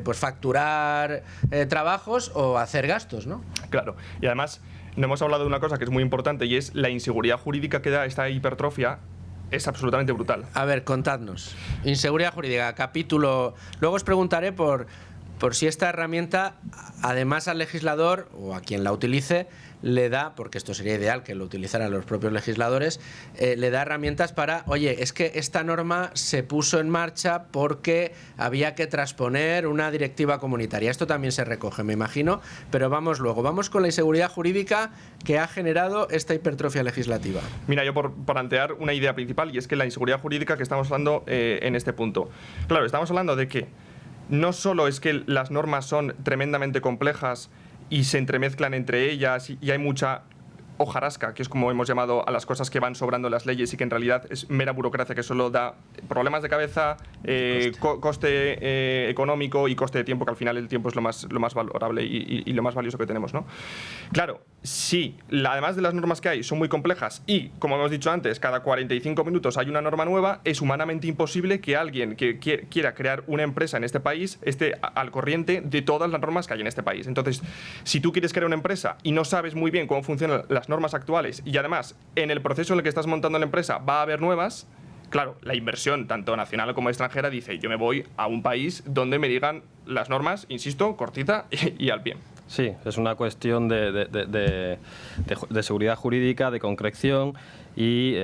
pues facturar trabajos o hacer gastos, ¿no? Claro, y además no hemos hablado de una cosa que es muy importante, y es la inseguridad jurídica que da esta hipertrofia. Es absolutamente brutal. A ver, contadnos. Inseguridad jurídica, capítulo... Luego os preguntaré por si esta herramienta, además al legislador o a quien la utilice, le da, porque esto sería ideal que lo utilizaran los propios legisladores, le da herramientas para, oye, es que esta norma se puso en marcha porque había que transponer una directiva comunitaria. Esto también se recoge, me imagino, pero vamos luego. Vamos con la inseguridad jurídica que ha generado esta hipertrofia legislativa. Mira, yo por plantear una idea principal, y es que la inseguridad jurídica que estamos hablando en este punto. Claro, estamos hablando de que no solo es que las normas son tremendamente complejas y se entremezclan entre ellas y hay mucha hojarasca, que es como hemos llamado a las cosas que van sobrando en las leyes y que en realidad es mera burocracia que solo da problemas de cabeza, coste económico y coste de tiempo, que al final el tiempo es lo más valorable y lo más valioso que tenemos, ¿no? Claro, sí, además de las normas que hay son muy complejas y, como hemos dicho antes, cada 45 minutos hay una norma nueva, es humanamente imposible que alguien que quiera crear una empresa en este país esté al corriente de todas las normas que hay en este país. Entonces, si tú quieres crear una empresa y no sabes muy bien cómo funcionan las normas actuales, y además en el proceso en el que estás montando la empresa va a haber nuevas, claro, la inversión tanto nacional como extranjera dice, yo me voy a un país donde me digan las normas, insisto, cortita y al pie. Sí, es una cuestión de seguridad jurídica, de concreción y,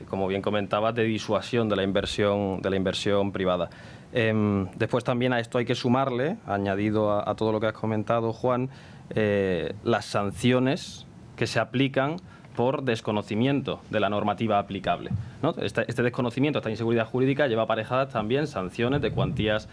como bien comentabas, de disuasión de la inversión privada. Después también a esto hay que sumarle, añadido a todo lo que has comentado, Juan, las sanciones que se aplican por desconocimiento de la normativa aplicable, ¿no? Este desconocimiento, esta inseguridad jurídica lleva aparejadas también sanciones de cuantías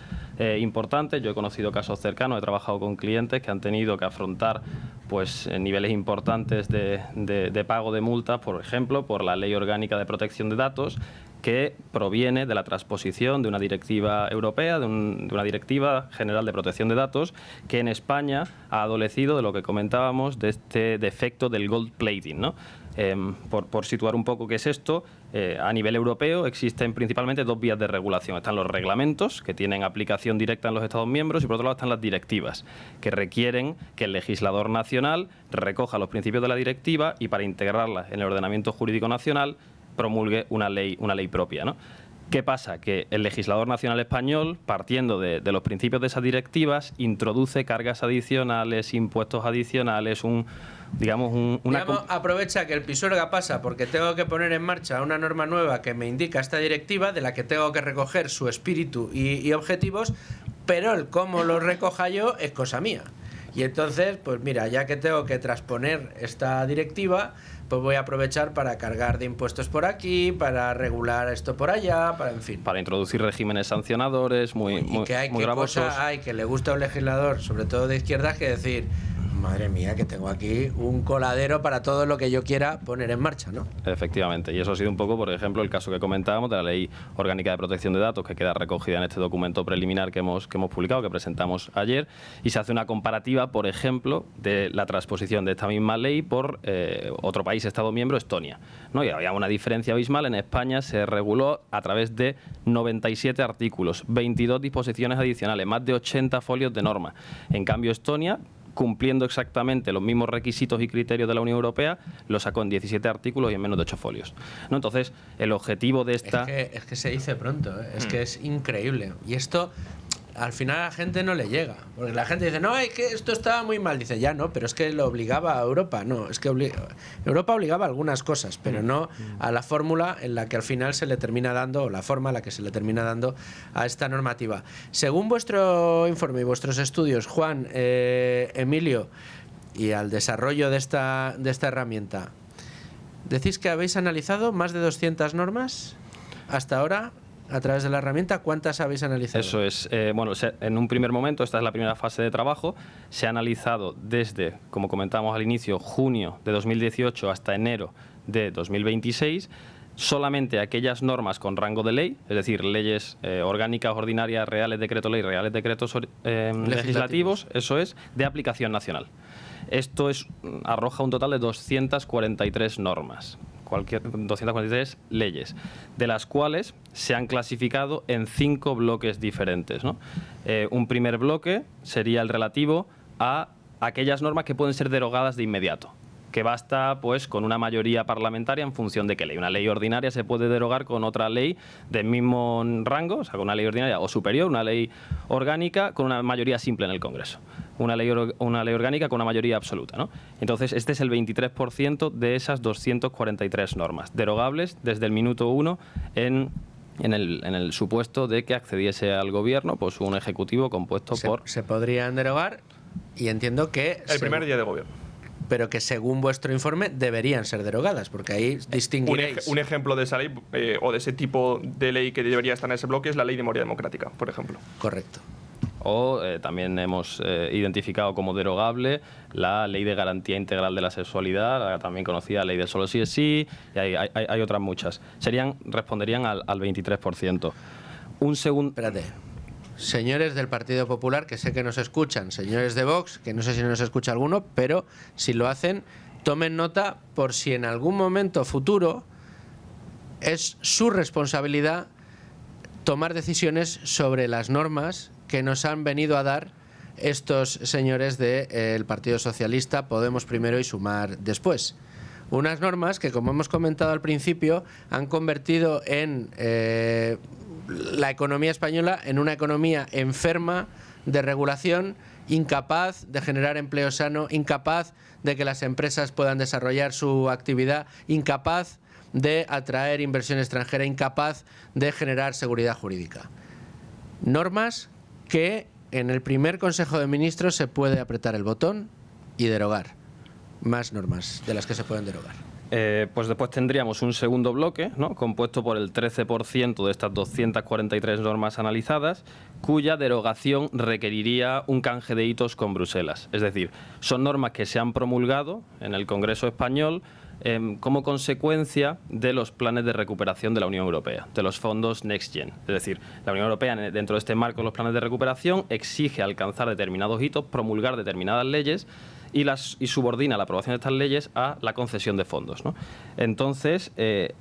importantes. Yo he conocido casos cercanos, he trabajado con clientes que han tenido que afrontar pues niveles importantes de pago de multas, por ejemplo, por la Ley Orgánica de Protección de Datos, que proviene de la transposición de una directiva europea, de una directiva general de protección de datos, que en España ha adolecido de lo que comentábamos, de este defecto del gold plating, ¿no? Por situar un poco qué es esto, a nivel europeo existen principalmente dos vías de regulación. Están los reglamentos, que tienen aplicación directa en los Estados miembros, y por otro lado están las directivas, que requieren que el legislador nacional recoja los principios de la directiva y, para integrarlas en el ordenamiento jurídico nacional, promulgue una ley propia, ¿no? ¿Qué pasa? Que el legislador nacional español, partiendo de los principios de esas directivas, introduce cargas adicionales, impuestos adicionales, aprovecha que el Pisuerga pasa porque tengo que poner en marcha una norma nueva que me indica esta directiva, de la que tengo que recoger su espíritu y objetivos, pero el cómo lo recoja yo es cosa mía. Y entonces, pues mira, ya que tengo que transponer esta directiva, pues voy a aprovechar para cargar de impuestos por aquí, para regular esto por allá, en fin. Para introducir regímenes sancionadores muy gravosos. Cosa hay que le gusta a un legislador, sobre todo de izquierdas, que decir, Madre mía, que tengo aquí un coladero para todo lo que yo quiera poner en marcha, ¿no? Efectivamente, y eso ha sido un poco, por ejemplo, el caso que comentábamos de la Ley Orgánica de Protección de Datos, que queda recogida en este documento preliminar que hemos publicado, que presentamos ayer, y se hace una comparativa, por ejemplo, de la transposición de esta misma ley por otro país, Estado miembro, Estonia, ¿no? Y había una diferencia abismal. En España se reguló a través de 97 artículos, 22 disposiciones adicionales, más de 80 folios de norma. En cambio, Estonia, cumpliendo exactamente los mismos requisitos y criterios de la Unión Europea, lo sacó en 17 artículos y en menos de 8 folios, ¿no? Entonces, el objetivo de esta... Es que se dice pronto, ¿eh? Es que es increíble. Y esto, al final, a la gente no le llega. Porque la gente dice, no, es que esto estaba muy mal. Dice, ya no, pero es que lo obligaba a Europa. No, es que Europa obligaba a algunas cosas, pero no a la fórmula en la que al final se le termina dando, o la forma en la que se le termina dando a esta normativa. Según vuestro informe y vuestros estudios, Juan, Emilio, y al desarrollo de esta herramienta, decís que habéis analizado más de 200 normas hasta ahora. A través de la herramienta, ¿cuántas habéis analizado? Eso es. Bueno, en un primer momento, esta es la primera fase de trabajo, se ha analizado desde, como comentábamos al inicio, junio de 2018 hasta enero de 2026, solamente aquellas normas con rango de ley, es decir, leyes orgánicas, ordinarias, reales decretos ley, reales decretos legislativos, eso es, de aplicación nacional. Esto arroja un total de 243 normas. 243 leyes, de las cuales se han clasificado en 5 bloques diferentes, ¿no? Un primer bloque sería el relativo a aquellas normas que pueden ser derogadas de inmediato, que basta pues con una mayoría parlamentaria en función de qué ley. Una ley ordinaria se puede derogar con otra ley del mismo rango, o sea, con una ley ordinaria o superior, una ley orgánica con una mayoría simple en el Congreso. Una ley orgánica con una mayoría absoluta, ¿no? Entonces, este es el 23% de esas 243 normas, derogables desde el minuto 1 en el supuesto de que accediese al gobierno pues un ejecutivo compuesto por... Se podrían derogar, y entiendo que... El primer día de gobierno. Pero que según vuestro informe deberían ser derogadas, porque ahí distinguiréis. Un ejemplo de esa ley o de ese tipo de ley que debería estar en ese bloque es la Ley de Memoria Democrática, por ejemplo. Correcto. O también hemos identificado como derogable la Ley de Garantía Integral de la Sexualidad, la también conocida Ley de Solo sí es sí, y hay otras muchas. Responderían al 23%. Espérate. Señores del Partido Popular, que sé que nos escuchan, señores de Vox, que no sé si nos escucha alguno, pero si lo hacen, tomen nota por si en algún momento futuro es su responsabilidad tomar decisiones sobre las normas que nos han venido a dar estos señores del Partido Socialista, Podemos primero y Sumar después. Unas normas que, como hemos comentado al principio, han convertido en la economía española en una economía enferma de regulación, incapaz de generar empleo sano, incapaz de que las empresas puedan desarrollar su actividad, incapaz de atraer inversión extranjera, incapaz de generar seguridad jurídica. Normas que en el primer Consejo de Ministros se puede apretar el botón y derogar. Más normas de las que se pueden derogar. Pues después tendríamos un segundo bloque, ¿no?, compuesto por el 13% de estas 243 normas analizadas, cuya derogación requeriría un canje de hitos con Bruselas. Es decir, son normas que se han promulgado en el Congreso español como consecuencia de los planes de recuperación de la Unión Europea, de los fondos Next Gen. Es decir, la Unión Europea, dentro de este marco de los planes de recuperación, exige alcanzar determinados hitos, promulgar determinadas leyes y subordina la aprobación de estas leyes a la concesión de fondos, ¿no? Entonces,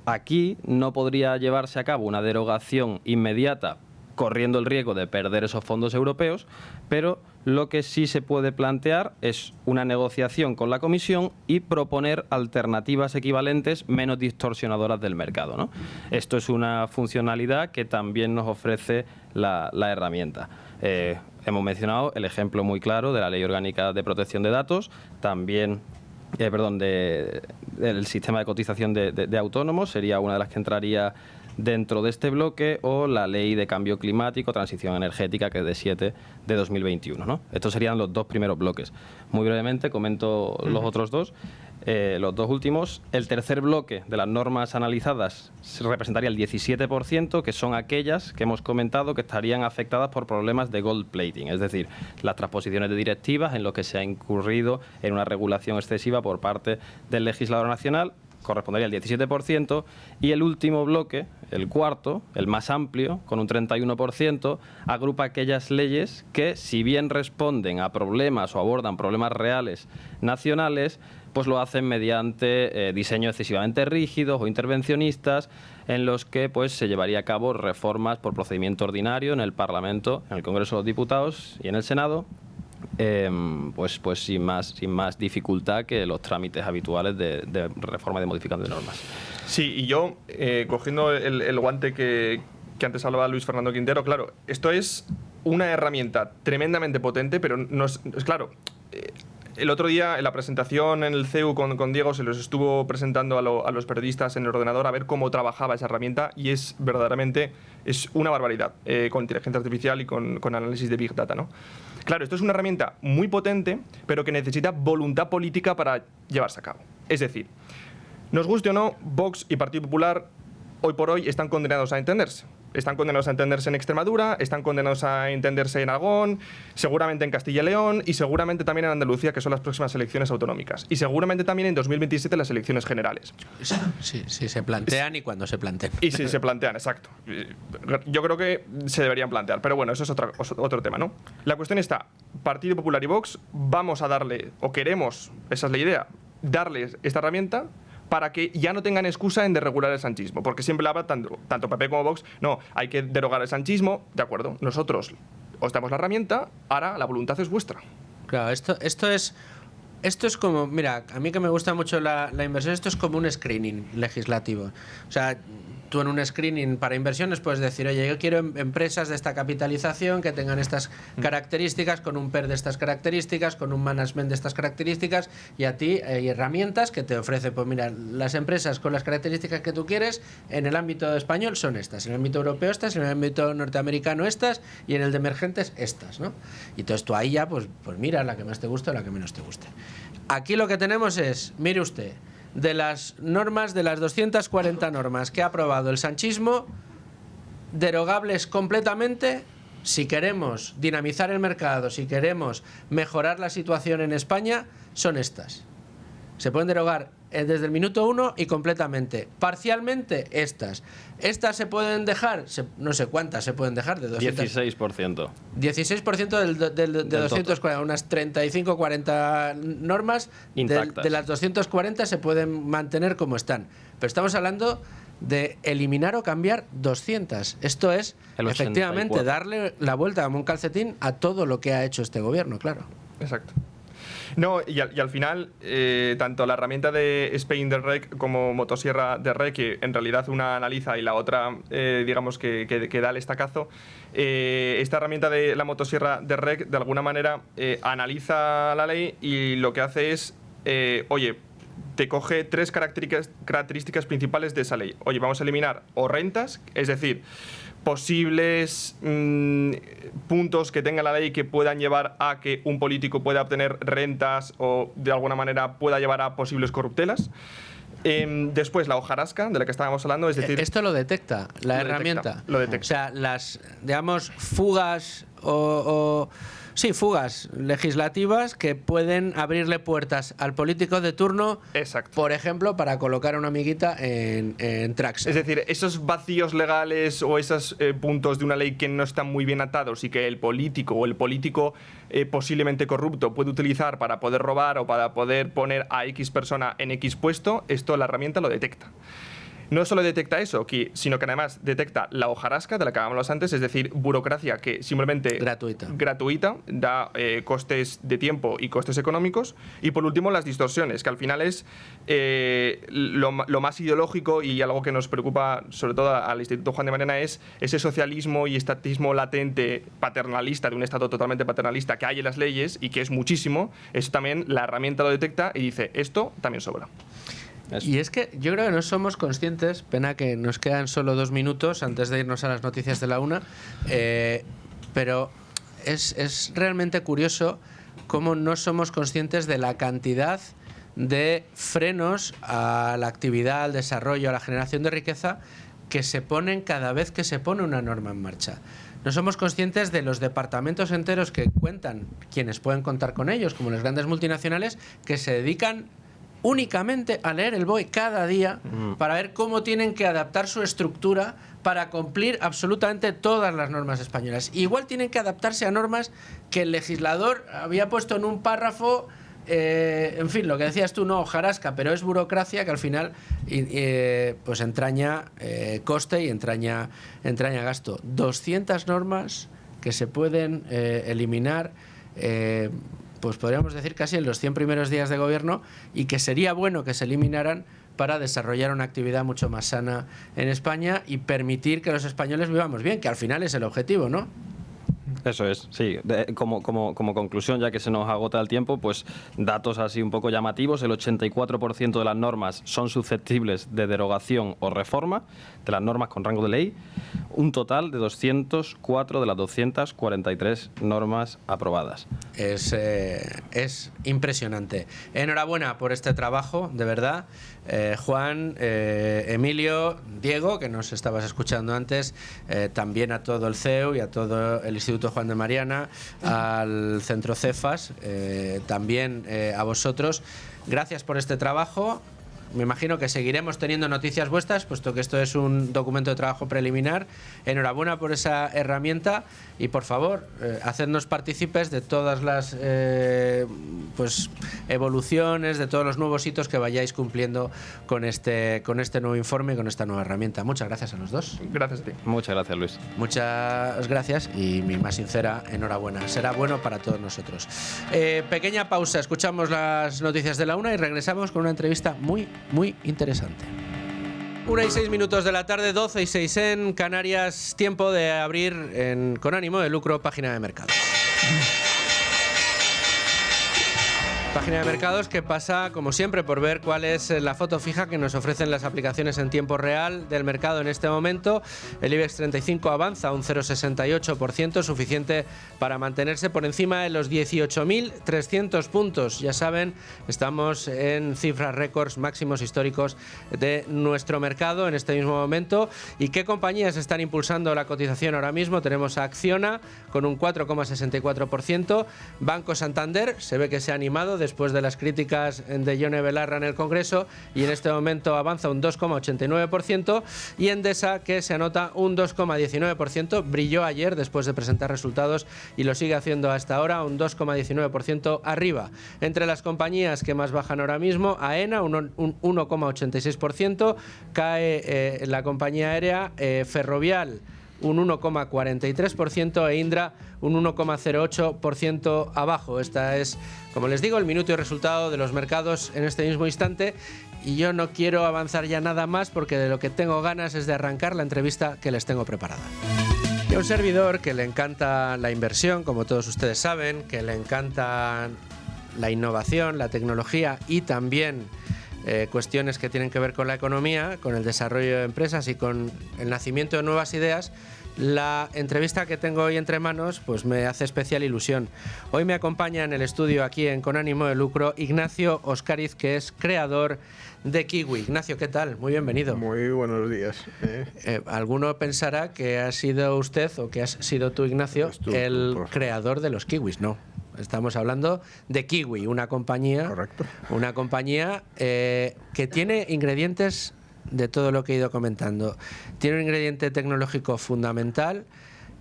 aquí no podría llevarse a cabo una derogación inmediata corriendo el riesgo de perder esos fondos europeos, pero lo que sí se puede plantear es una negociación con la Comisión y proponer alternativas equivalentes menos distorsionadoras del mercado, ¿no? Esto es una funcionalidad que también nos ofrece la herramienta. Hemos mencionado el ejemplo muy claro de la Ley Orgánica de Protección de Datos, también del sistema de cotización de autónomos, sería una de las que entraría dentro de este bloque, o la Ley de Cambio Climático, Transición Energética, que es de 7 de 2021, ¿no? Estos serían los dos primeros bloques. Muy brevemente comento los otros dos. los dos últimos. El tercer bloque de las normas analizadas representaría el 17%, que son aquellas que hemos comentado que estarían afectadas por problemas de gold plating, es decir, las transposiciones de directivas en lo que se ha incurrido en una regulación excesiva por parte del legislador nacional, correspondería al 17%, y el último bloque, el cuarto, el más amplio, con un 31%, agrupa aquellas leyes que, si bien responden a problemas o abordan problemas reales nacionales, pues lo hacen mediante diseños excesivamente rígidos o intervencionistas, en los que pues se llevaría a cabo reformas por procedimiento ordinario en el Parlamento, en el Congreso de los Diputados y en el Senado, pues sin más dificultad que los trámites habituales de reforma y de modificación de normas. Sí, y yo, cogiendo el guante que antes hablaba Luis Fernando Quintero, claro, esto es una herramienta tremendamente potente, pero no es claro. El otro día, en la presentación en el CEU con Diego, se los estuvo presentando a los periodistas en el ordenador a ver cómo trabajaba esa herramienta, y es verdaderamente una barbaridad, con inteligencia artificial y con análisis de Big Data, ¿no? Claro, esto es una herramienta muy potente, pero que necesita voluntad política para llevarse a cabo. Es decir, nos guste o no, Vox y Partido Popular hoy por hoy están condenados a entenderse. Están condenados a entenderse en Extremadura, están condenados a entenderse en Aragón, seguramente en Castilla y León y seguramente también en Andalucía, que son las próximas elecciones autonómicas. Y seguramente también en 2027 las elecciones generales. Sí, se plantean y cuando se plantean. Y si se plantean, exacto. Yo creo que se deberían plantear, pero bueno, eso es otro tema, ¿no? La cuestión está, Partido Popular y Vox, vamos a darle, o queremos, esa es la idea, darles esta herramienta para que ya no tengan excusa en desregular el sanchismo, porque siempre habla tanto PP como Vox, no, hay que derogar el sanchismo, de acuerdo, nosotros os damos la herramienta, ahora la voluntad es vuestra. Claro, esto es como, mira, a mí que me gusta mucho la inversión, esto es como un screening legislativo. O sea, tú en un screening para inversiones puedes decir, oye, yo quiero empresas de esta capitalización que tengan estas características, con un PER de estas características, con un management de estas características, y a ti hay herramientas que te ofrece, pues mira, las empresas con las características que tú quieres en el ámbito español son estas, en el ámbito europeo estas, en el ámbito norteamericano estas, y en el de emergentes estas, ¿no? Y entonces tú ahí ya, pues mira la que más te guste o la que menos te guste. Aquí lo que tenemos es, mire usted, de las normas, de las 240 normas que ha aprobado el sanchismo, derogables completamente, si queremos dinamizar el mercado, si queremos mejorar la situación en España, son estas. Se pueden derogar desde el minuto 1 y completamente. Parcialmente, estas. Estas se pueden dejar, no sé cuántas se pueden dejar. De 200, 16%. 16% de 240, unas 35 40 normas de las 240 se pueden mantener como están. Pero estamos hablando de eliminar o cambiar 200. Esto es, efectivamente, darle la vuelta como un calcetín a todo lo que ha hecho este gobierno, claro. Exacto. No, y al final, tanto la herramienta de Spain de REC como Motosierra de REC, que en realidad una analiza y la otra, digamos, que da el estacazo, esta herramienta de la Motosierra de REC, de alguna manera, analiza la ley y lo que hace es, oye, te coge tres características principales de esa ley. Oye, vamos a eliminar o rentas, es decir, posibles puntos que tenga la ley que puedan llevar a que un político pueda obtener rentas o de alguna manera pueda llevar a posibles corruptelas. Después la hojarasca, de la que estábamos hablando, es decir... Esto lo detecta, la herramienta. Lo detecta. O sea, las, digamos, fugas sí, fugas legislativas que pueden abrirle puertas al político de turno. Exacto. Por ejemplo, para colocar a una amiguita en Trax. Es decir, esos vacíos legales o esos puntos de una ley que no están muy bien atados y que el político o el político posiblemente corrupto puede utilizar para poder robar o para poder poner a X persona en X puesto, esto la herramienta lo detecta. No solo detecta eso, sino que además detecta la hojarasca de la que hablábamos antes, es decir, burocracia que simplemente gratuita da costes de tiempo y costes económicos. Y por último, las distorsiones, que al final es lo más ideológico y algo que nos preocupa sobre todo al Instituto Juan de Mariana, es ese socialismo y estatismo latente paternalista, de un Estado totalmente paternalista que hay en las leyes y que es muchísimo. Eso también la herramienta lo detecta y dice, esto también sobra. Y es que yo creo que no somos conscientes, pena que nos quedan solo 2 minutos antes de irnos a las noticias de la 1, pero es realmente curioso cómo no somos conscientes de la cantidad de frenos a la actividad, al desarrollo, a la generación de riqueza que se ponen cada vez que se pone una norma en marcha. No somos conscientes de los departamentos enteros que cuentan, quienes pueden contar con ellos, como las grandes multinacionales, que se dedican únicamente a leer el BOE cada día para ver cómo tienen que adaptar su estructura para cumplir absolutamente todas las normas españolas. Igual tienen que adaptarse a normas que el legislador había puesto en un párrafo, en fin, lo que decías tú, no, hojarasca, pero es burocracia que al final pues entraña coste y entraña gasto. 200 normas que se pueden eliminar, pues podríamos decir casi en los 100 primeros días de gobierno, y que sería bueno que se eliminaran para desarrollar una actividad mucho más sana en España y permitir que los españoles vivamos bien, que al final es el objetivo, ¿no? Eso es, sí. Como conclusión, ya que se nos agota el tiempo, pues datos así un poco llamativos. El 84% de las normas son susceptibles de derogación o reforma, de las normas con rango de ley. Un total de 204 de las 243 normas aprobadas. Es impresionante. Enhorabuena por este trabajo, de verdad. Juan, Emilio, Diego, que nos estabas escuchando antes, también a todo el CEU y a todo el Instituto Juan de Mariana, al Centro Cefas, también a vosotros. Gracias por este trabajo. Me imagino que seguiremos teniendo noticias vuestras, puesto que esto es un documento de trabajo preliminar. Enhorabuena por esa herramienta y, por favor, hacednos partícipes de todas las pues evoluciones, de todos los nuevos hitos que vayáis cumpliendo con este nuevo informe y con esta nueva herramienta. Muchas gracias a los dos. Gracias a ti. Muchas gracias, Luis. Muchas gracias y mi más sincera enhorabuena. Será bueno para todos nosotros. Pequeña pausa, escuchamos las noticias de la 1 y regresamos con una entrevista muy interesante. 1:06 de la tarde, 12:06 en Canarias. Tiempo de abrir con ánimo de lucro página de mercados. Página de mercados que pasa, como siempre, por ver cuál es la foto fija que nos ofrecen las aplicaciones en tiempo real del mercado en este momento. El IBEX 35 avanza un 0,68%, suficiente para mantenerse por encima de los 18.300 puntos. Ya saben, estamos en cifras récords máximos históricos de nuestro mercado en este mismo momento. ¿Y qué compañías están impulsando la cotización ahora mismo? Tenemos a Acciona con un 4,64%. Banco Santander se ve que se ha animado después de las críticas de Yone Belarra en el Congreso y en este momento avanza un 2,89%, y Endesa, que se anota un 2,19%, brilló ayer después de presentar resultados y lo sigue haciendo hasta ahora, un 2,19% arriba. Entre las compañías que más bajan ahora mismo, AENA un 1,86%, cae la compañía aérea, Ferrovial un 1,43% e Indra un 1,08% abajo. Esta es, como les digo, el minuto y resultado de los mercados en este mismo instante, y yo no quiero avanzar ya nada más porque de lo que tengo ganas es de arrancar la entrevista que les tengo preparada. Y a un servidor que le encanta la inversión, como todos ustedes saben, que le encanta la innovación, la tecnología y también cuestiones que tienen que ver con la economía, con el desarrollo de empresas y con el nacimiento de nuevas ideas. La entrevista que tengo hoy entre manos pues me hace especial ilusión. Hoy me acompaña en el estudio aquí en Con Ánimo de Lucro Ignacio Oscariz, que es creador de Kiwi. Ignacio, ¿qué tal? Muy bienvenido. Muy buenos días. Alguno pensará que ha sido usted o que has sido tú, Ignacio, el creador de los kiwis. No. Estamos hablando de Kiwi, una compañía, correcto, una compañía que tiene ingredientes de todo lo que he ido comentando. Tiene un ingrediente tecnológico fundamental,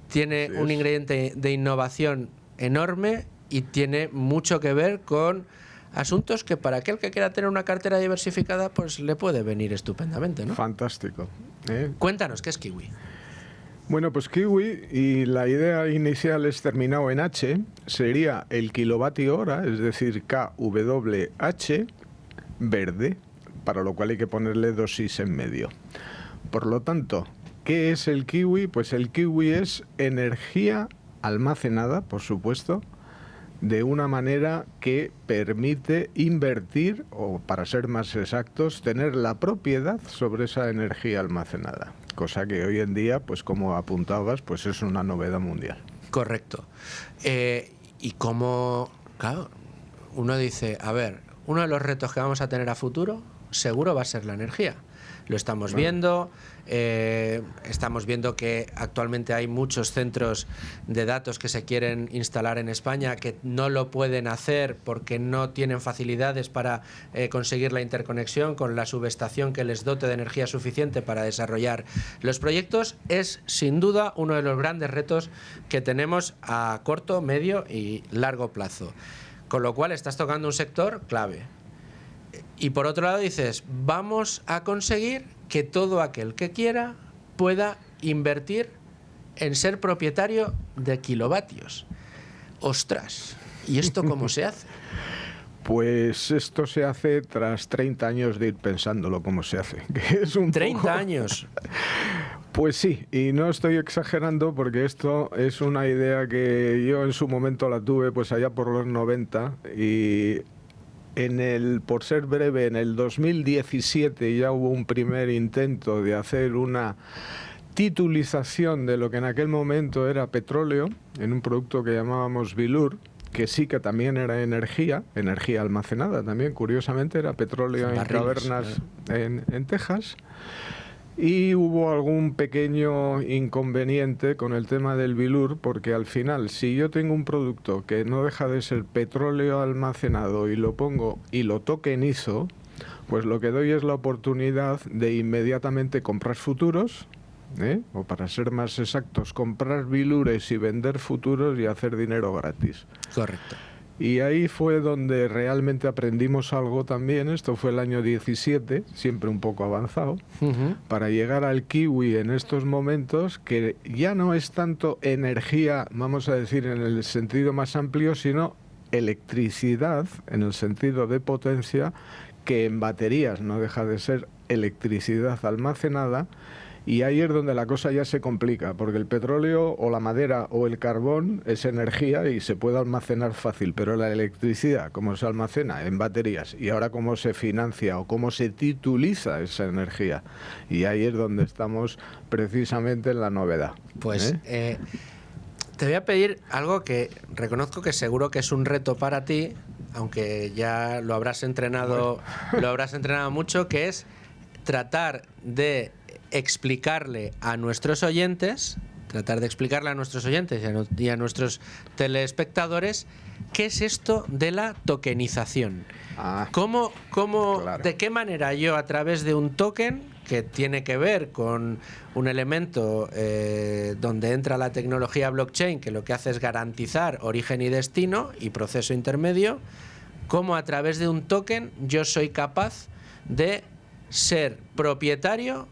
tiene un ingrediente de innovación enorme y tiene mucho que ver con asuntos que para aquel que quiera tener una cartera diversificada pues le puede venir estupendamente, ¿no? Fantástico. Cuéntanos, ¿qué es Kiwi? Bueno, pues Kiwi, y la idea inicial es terminado en H, sería el kilovatio hora, es decir, KWH, verde, para lo cual hay que ponerle dosis en medio. Por lo tanto, ¿qué es el Kiwi? Pues el Kiwi es energía almacenada, por supuesto, de una manera que permite invertir, o para ser más exactos, tener la propiedad sobre esa energía almacenada. Cosa que hoy en día, pues como apuntabas, pues es una novedad mundial. Correcto. Y como, claro, uno dice, a ver, uno de los retos que vamos a tener a futuro, seguro va a ser la energía. Lo estamos viendo, estamos viendo que actualmente hay muchos centros de datos que se quieren instalar en España que no lo pueden hacer porque no tienen facilidades para conseguir la interconexión con la subestación que les dote de energía suficiente para desarrollar los proyectos. Es sin duda uno de los grandes retos que tenemos a corto, medio y largo plazo. Con lo cual estás tocando un sector clave. Y por otro lado dices, vamos a conseguir que todo aquel que quiera pueda invertir en ser propietario de kilovatios. ¡Ostras! ¿Y esto cómo se hace? Pues esto se hace tras 30 años de ir pensándolo cómo se hace. Que es un 30 poco... años. Pues sí, y no estoy exagerando porque esto es una idea que yo en su momento la tuve pues allá por los 90 y... por ser breve, en el 2017 ya hubo un primer intento de hacer una titulización de lo que en aquel momento era petróleo, en un producto que llamábamos Bilur, que sí que también era energía almacenada también, curiosamente era petróleo en cavernas en Texas. Y hubo algún pequeño inconveniente con el tema del Bilur, porque al final, si yo tengo un producto que no deja de ser petróleo almacenado y lo pongo y lo tokenizo, pues lo que doy es la oportunidad de inmediatamente comprar futuros, o para ser más exactos, comprar Bilures y vender futuros y hacer dinero gratis. Correcto. Y ahí fue donde realmente aprendimos algo también. Esto fue el año 17, siempre un poco avanzado, para llegar al kiwi en estos momentos, que ya no es tanto energía, vamos a decir, en el sentido más amplio, sino electricidad, en el sentido de potencia, que en baterías no deja de ser electricidad almacenada. Y ahí es donde la cosa ya se complica, porque el petróleo o la madera o el carbón es energía y se puede almacenar fácil, pero la electricidad, ¿cómo se almacena? En baterías. Y ahora, ¿cómo se financia o cómo se tituliza esa energía? Y ahí es donde estamos precisamente en la novedad. Pues te voy a pedir algo que reconozco que seguro que es un reto para ti, aunque ya lo habrás entrenado, mucho, que es tratar de explicarle a nuestros oyentes y a nuestros telespectadores qué es esto de la tokenización. Claro. ¿De qué manera yo, a través de un token que tiene que ver con un elemento donde entra la tecnología blockchain, que lo que hace es garantizar origen y destino y proceso intermedio, cómo a través de un token yo soy capaz de ser propietario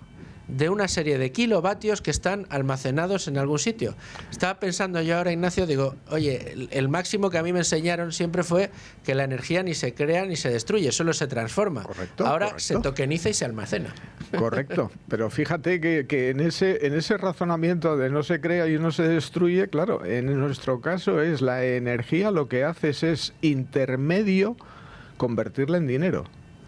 de una serie de kilovatios que están almacenados en algún sitio? Estaba pensando yo ahora, Ignacio, digo, oye, el máximo que a mí me enseñaron siempre fue que la energía ni se crea ni se destruye, solo se transforma. Ahora se tokeniza y se almacena. Correcto, pero fíjate que en ese razonamiento de no se crea y no se destruye, claro, en nuestro caso es la energía, lo que haces es intermedio convertirla en dinero.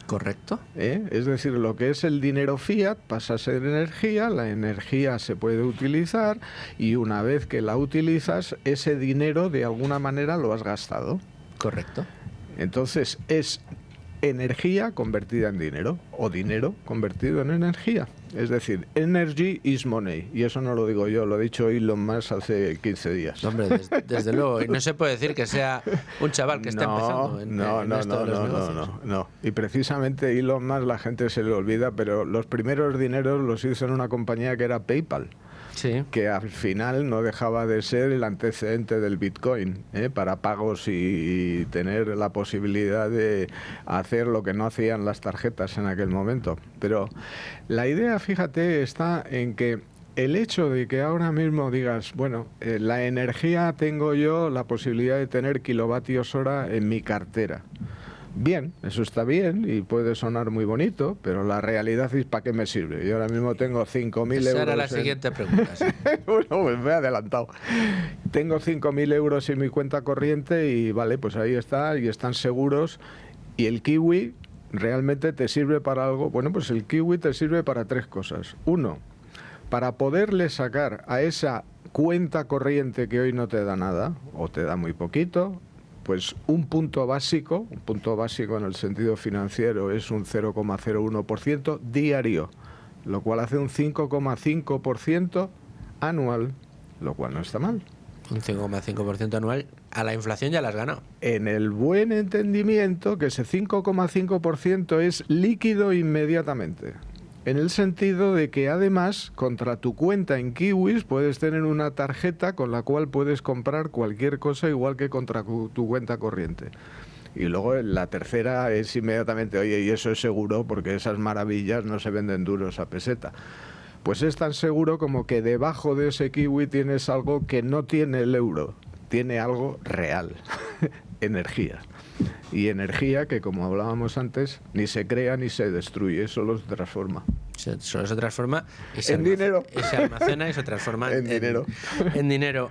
Correcto. Es decir, lo que es el dinero fiat pasa a ser energía, la energía se puede utilizar y una vez que la utilizas, ese dinero de alguna manera lo has gastado. Correcto. Entonces es energía convertida en dinero o dinero convertido en energía. Es decir, energy is money. Y eso no lo digo yo, lo ha dicho Elon Musk hace 15 días. Hombre, desde luego. Y no se puede decir que sea un chaval que está empezando en esto de los negocios. No. Y precisamente Elon Musk la gente se le olvida, pero los primeros dineros los hizo en una compañía que era PayPal. Sí. Que al final no dejaba de ser el antecedente del Bitcoin, para pagos y tener la posibilidad de hacer lo que no hacían las tarjetas en aquel momento. Pero la idea, fíjate, está en que el hecho de que ahora mismo digas, bueno, la energía tengo yo la posibilidad de tener kilovatios hora en mi cartera. Bien, eso está bien y puede sonar muy bonito, pero la realidad es ¿para qué me sirve? Yo ahora mismo tengo 5.000 euros. Esa era la siguiente pregunta. Sí. Bueno, pues me he adelantado. Tengo 5.000 euros en mi cuenta corriente y vale, pues ahí está y están seguros. Y el kiwi realmente te sirve para algo. Bueno, pues el kiwi te sirve para 3 cosas. 1, para poderle sacar a esa cuenta corriente que hoy no te da nada o te da muy poquito, Pues un punto básico en el sentido financiero es un 0,01% diario, lo cual hace un 5,5% anual, lo cual no está mal. Un 5,5% anual. A la inflación ya la has ganado. En el buen entendimiento que ese 5,5% es líquido inmediatamente. En el sentido de que además, contra tu cuenta en Kiwis, puedes tener una tarjeta con la cual puedes comprar cualquier cosa igual que contra tu cuenta corriente. Y luego la tercera es inmediatamente, oye, y eso es seguro porque esas maravillas no se venden duros a peseta. Pues es tan seguro como que debajo de ese kiwi tienes algo que no tiene el euro, tiene algo real, energía. Y energía que, como hablábamos antes, ni se crea ni se destruye, solo se transforma. Solo se transforma y se en dinero. Y se almacena y se transforma en dinero. En dinero.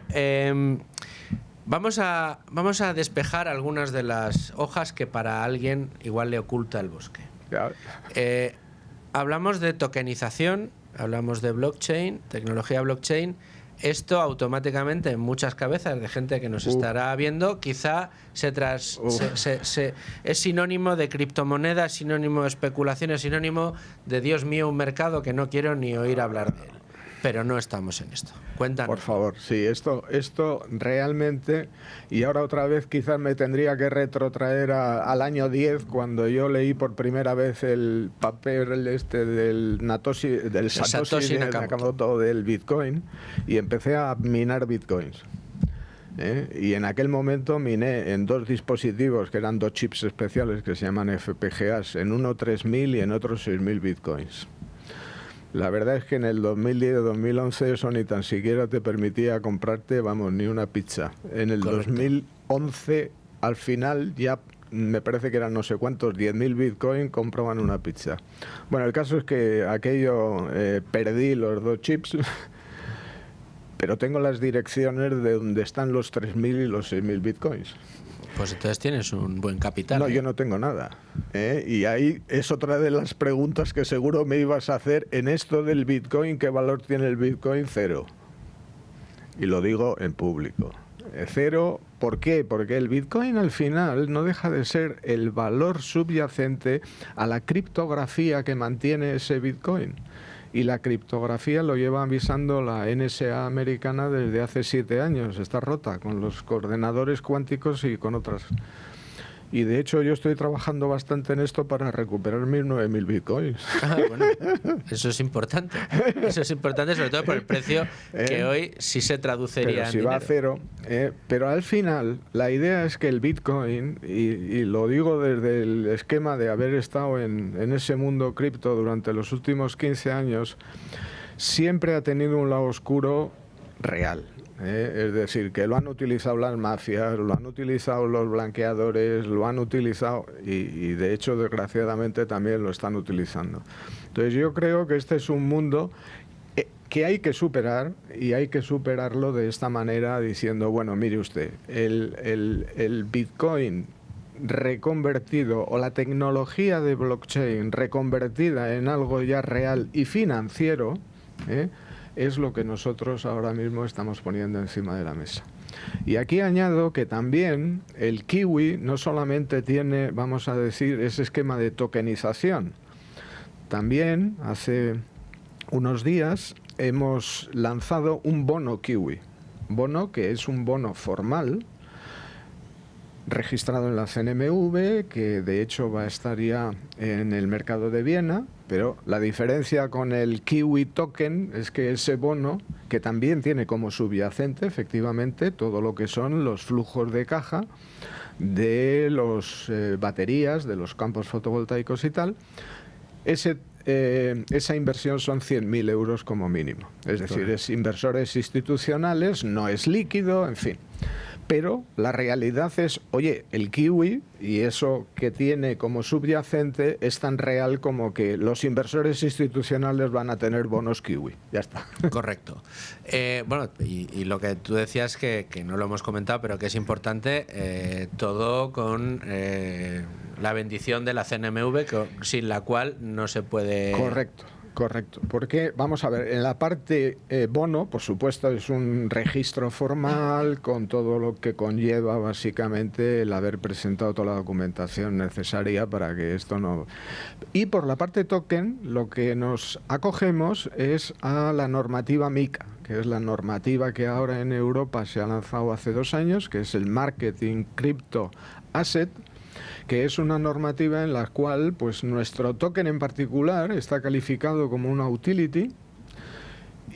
Vamos a despejar algunas de las hojas que para alguien igual le oculta el bosque. Hablamos de tokenización, hablamos de blockchain, tecnología blockchain. Esto automáticamente en muchas cabezas de gente que nos estará viendo quizá es sinónimo de criptomonedas, sinónimo de especulación, es sinónimo de, Dios mío, un mercado que no quiero ni oír hablar de él. Pero no estamos en esto. Cuéntanos. Por favor, sí, esto realmente, y ahora otra vez quizás me tendría que retrotraer al año 10, cuando yo leí por primera vez el papel del Satoshi Nakamoto del Bitcoin, y empecé a minar Bitcoins. Y en aquel momento miné en dos dispositivos, que eran dos chips especiales que se llaman FPGAs, en uno 3.000 y en otro 6.000 Bitcoins. La verdad es que en el 2010-2011 eso ni tan siquiera te permitía comprarte, ni una pizza. En el Correcto. 2011, al final, ya me parece que eran no sé cuántos, 10.000 Bitcoin compraban una pizza. Bueno, el caso es que aquello, perdí los dos chips, pero tengo las direcciones de donde están los 3.000 y los 6.000 Bitcoins. Pues entonces tienes un buen capital. No, yo no tengo nada. Y ahí es otra de las preguntas que seguro me ibas a hacer en esto del Bitcoin. ¿Qué valor tiene el Bitcoin? Cero. Y lo digo en público. Cero, ¿por qué? Porque el Bitcoin al final no deja de ser el valor subyacente a la criptografía que mantiene ese Bitcoin. Y la criptografía lo lleva avisando la NSA americana desde hace 7 años. Está rota con los ordenadores cuánticos y con otras. Y de hecho yo estoy trabajando bastante en esto para recuperar mis 9.000 Bitcoins. Bueno, eso es importante. Eso es importante sobre todo por el precio que hoy sí se traduciría pero si en va dinero. a cero. Pero al final la idea es que el Bitcoin, y lo digo desde el esquema de haber estado en ese mundo cripto durante los últimos 15 años, siempre ha tenido un lado oscuro real. Es decir, que lo han utilizado las mafias, lo han utilizado los blanqueadores, lo han utilizado y de hecho desgraciadamente también lo están utilizando. Entonces yo creo que este es un mundo que hay que superar, y hay que superarlo de esta manera diciendo, bueno, mire usted, el Bitcoin reconvertido, o la tecnología de blockchain reconvertida en algo ya real y financiero, es lo que nosotros ahora mismo estamos poniendo encima de la mesa. Y aquí añado que también el Kiwi no solamente tiene, vamos a decir, ese esquema de tokenización. También hace unos días hemos lanzado un bono Kiwi. Bono que es un bono formal, registrado en la CNMV, que de hecho va a estar ya en el mercado de Viena, pero la diferencia con el Kiwi Token es que ese bono, que también tiene como subyacente efectivamente todo lo que son los flujos de caja de las baterías, de los campos fotovoltaicos y tal, esa inversión son 100.000 euros como mínimo. Es decir, es inversores institucionales, no es líquido, en fin. Pero la realidad es, oye, el Kiwi y eso que tiene como subyacente es tan real como que los inversores institucionales van a tener bonos Kiwi. Ya está. Correcto. Bueno, y lo que tú decías que no lo hemos comentado, pero que es importante, todo con la bendición de la CNMV, sin la cual no se puede... Correcto. Correcto, porque vamos a ver, en la parte bono, por supuesto, es un registro formal con todo lo que conlleva básicamente el haber presentado toda la documentación necesaria para que esto no... Y por la parte token, lo que nos acogemos es a la normativa MiCA, que es la normativa que ahora en Europa se ha lanzado hace 2 años, que es el Marketing Crypto Asset, que es una normativa en la cual pues nuestro token en particular está calificado como una utility,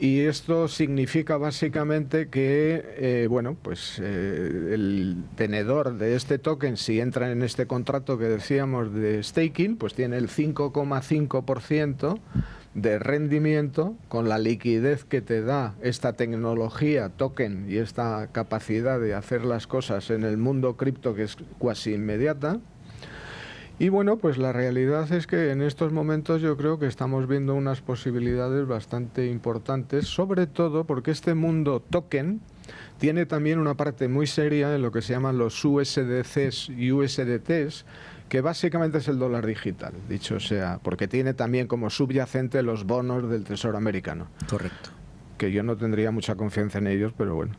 y esto significa básicamente que el tenedor de este token, si entra en este contrato que decíamos de staking, pues tiene el 5,5% de rendimiento con la liquidez que te da esta tecnología token y esta capacidad de hacer las cosas en el mundo cripto, que es cuasi inmediata. Y bueno, pues la realidad es que en estos momentos yo creo que estamos viendo unas posibilidades bastante importantes, sobre todo porque este mundo token tiene también una parte muy seria en lo que se llaman los USDCs y USDTs, que básicamente es el dólar digital, dicho sea, porque tiene también como subyacente los bonos del Tesoro americano. Correcto. Que yo no tendría mucha confianza en ellos, pero bueno.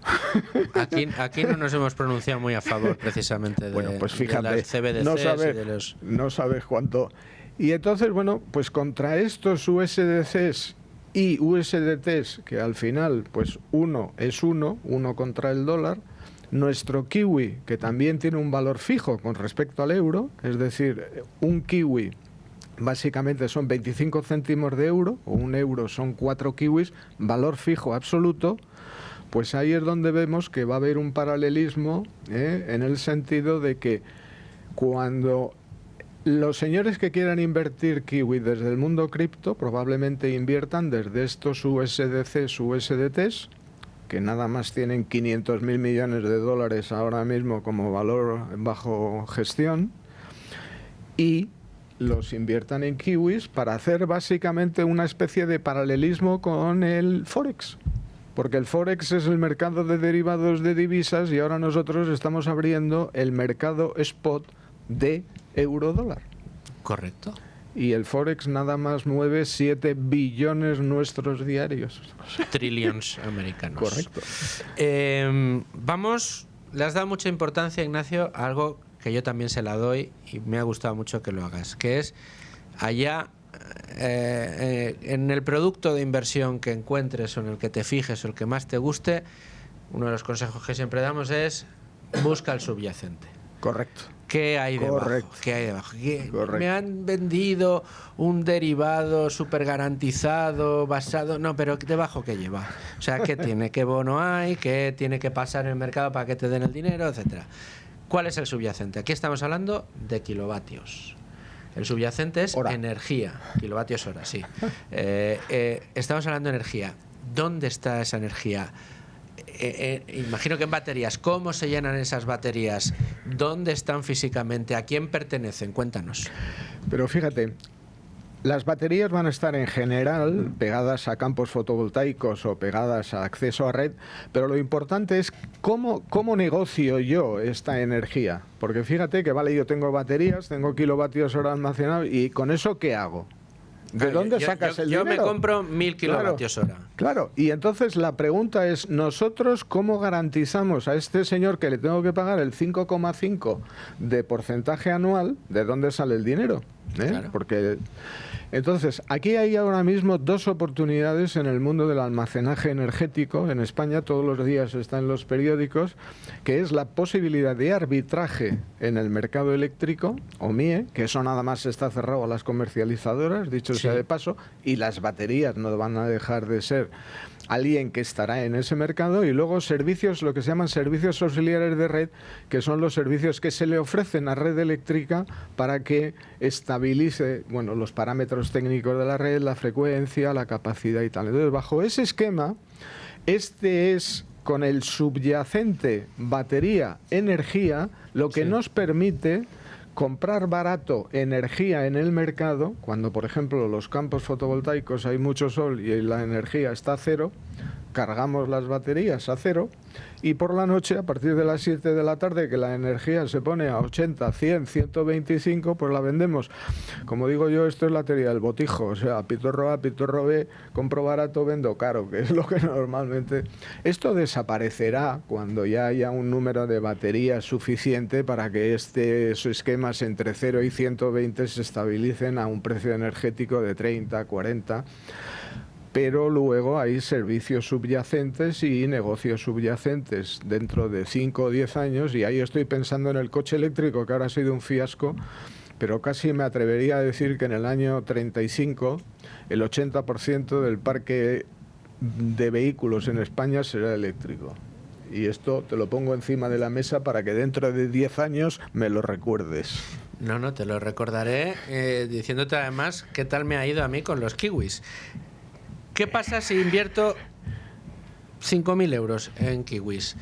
Aquí no nos hemos pronunciado muy a favor precisamente de, bueno, pues fíjate, de las CBDCs y de los... No sabes cuánto. Y entonces, bueno, pues contra estos USDCs y USDTs, que al final, pues uno contra el dólar, nuestro kiwi, que también tiene un valor fijo con respecto al euro, es decir, un kiwi básicamente son 25 céntimos de euro, o 1 euro son 4 kiwis, valor fijo absoluto, pues ahí es donde vemos que va a haber un paralelismo, en el sentido de que cuando los señores que quieran invertir kiwi desde el mundo cripto probablemente inviertan desde estos USDCs, USDTs, que nada más tienen 500.000 millones de dólares ahora mismo como valor bajo gestión, y los inviertan en kiwis para hacer básicamente una especie de paralelismo con el Forex. Porque el Forex es el mercado de derivados de divisas y ahora nosotros estamos abriendo el mercado spot de euro-dólar. Correcto. Y el Forex nada más mueve 7 billones nuestros diarios. Trillions americanos. Correcto. Le has dado mucha importancia, Ignacio, a algo que yo también se la doy y me ha gustado mucho que lo hagas, que es allá en el producto de inversión que encuentres o en el que te fijes o el que más te guste, uno de los consejos que siempre damos es busca el subyacente. Correcto. ¿Qué hay debajo? Correcto. ¿Qué hay debajo? Correcto. Me han vendido un derivado súper garantizado, basado... No, pero ¿debajo qué lleva? O sea, ¿qué tiene? ¿Qué bono hay? ¿Qué tiene que pasar en el mercado para que te den el dinero? Etcétera. ¿Cuál es el subyacente? Aquí estamos hablando de kilovatios. El subyacente es hora. Energía. Kilovatios hora, sí. Estamos hablando de energía. ¿Dónde está esa energía? Imagino que en baterías. ¿Cómo se llenan esas baterías? ¿Dónde están físicamente? ¿A quién pertenecen? Cuéntanos. Pero fíjate, las baterías van a estar en general pegadas a campos fotovoltaicos o pegadas a acceso a red, pero lo importante es cómo negocio yo esta energía. Porque fíjate que, vale, yo tengo baterías, tengo kilovatios hora almacenados, ¿y con eso qué hago? ¿De dónde sacas el dinero? Yo me compro 1000 kilovatios hora. Claro, y entonces la pregunta es, ¿nosotros cómo garantizamos a este señor que le tengo que pagar el 5,5 de porcentaje anual, de dónde sale el dinero? Claro. Porque entonces, aquí hay ahora mismo 2 oportunidades en el mundo del almacenaje energético. En España todos los días está en los periódicos, que es la posibilidad de arbitraje en el mercado eléctrico, OMIE, que eso nada más está cerrado a las comercializadoras, dicho sea de paso, y las baterías no van a dejar de ser alguien que estará en ese mercado, y luego servicios, lo que se llaman servicios auxiliares de red, que son los servicios que se le ofrecen a red eléctrica para que estabilice, bueno, los parámetros técnicos de la red, la frecuencia, la capacidad y tal. Entonces, bajo ese esquema, este es con el subyacente batería-energía lo que nos permite comprar barato energía en el mercado, cuando por ejemplo los campos fotovoltaicos hay mucho sol y la energía está a cero, cargamos las baterías a 0 y por la noche, a partir de las 7 de la tarde, que la energía se pone a 80, 100, 125, pues la vendemos. Como digo yo, esto es la teoría del botijo, o sea, pitorro A, pitorro B, compro barato, vendo caro, que es lo que normalmente... Esto desaparecerá cuando ya haya un número de baterías suficiente para que estos esquemas entre 0 y 120 se estabilicen a un precio energético de 30, 40... pero luego hay servicios subyacentes y negocios subyacentes dentro de 5 o 10 años, y ahí estoy pensando en el coche eléctrico, que ahora ha sido un fiasco, pero casi me atrevería a decir que en el año 35 el 80% del parque de vehículos en España será eléctrico. Y esto te lo pongo encima de la mesa para que dentro de 10 años me lo recuerdes. No, te lo recordaré diciéndote además qué tal me ha ido a mí con los kiwis. ¿Qué pasa si invierto 5.000 euros en kiwis?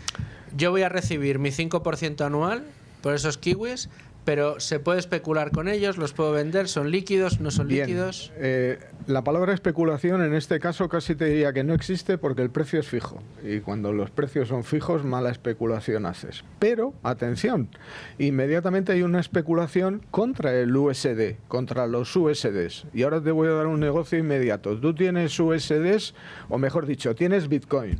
Yo voy a recibir mi 5% anual por esos kiwis, pero ¿se puede especular con ellos? ¿Los puedo vender? ¿Son líquidos? ¿No son líquidos? La palabra especulación en este caso casi te diría que no existe, porque el precio es fijo. Y cuando los precios son fijos, mala especulación haces. Pero, atención, inmediatamente hay una especulación contra el USD, contra los USDs. Y ahora te voy a dar un negocio inmediato. Tú tienes USDs, o mejor dicho, tienes Bitcoin.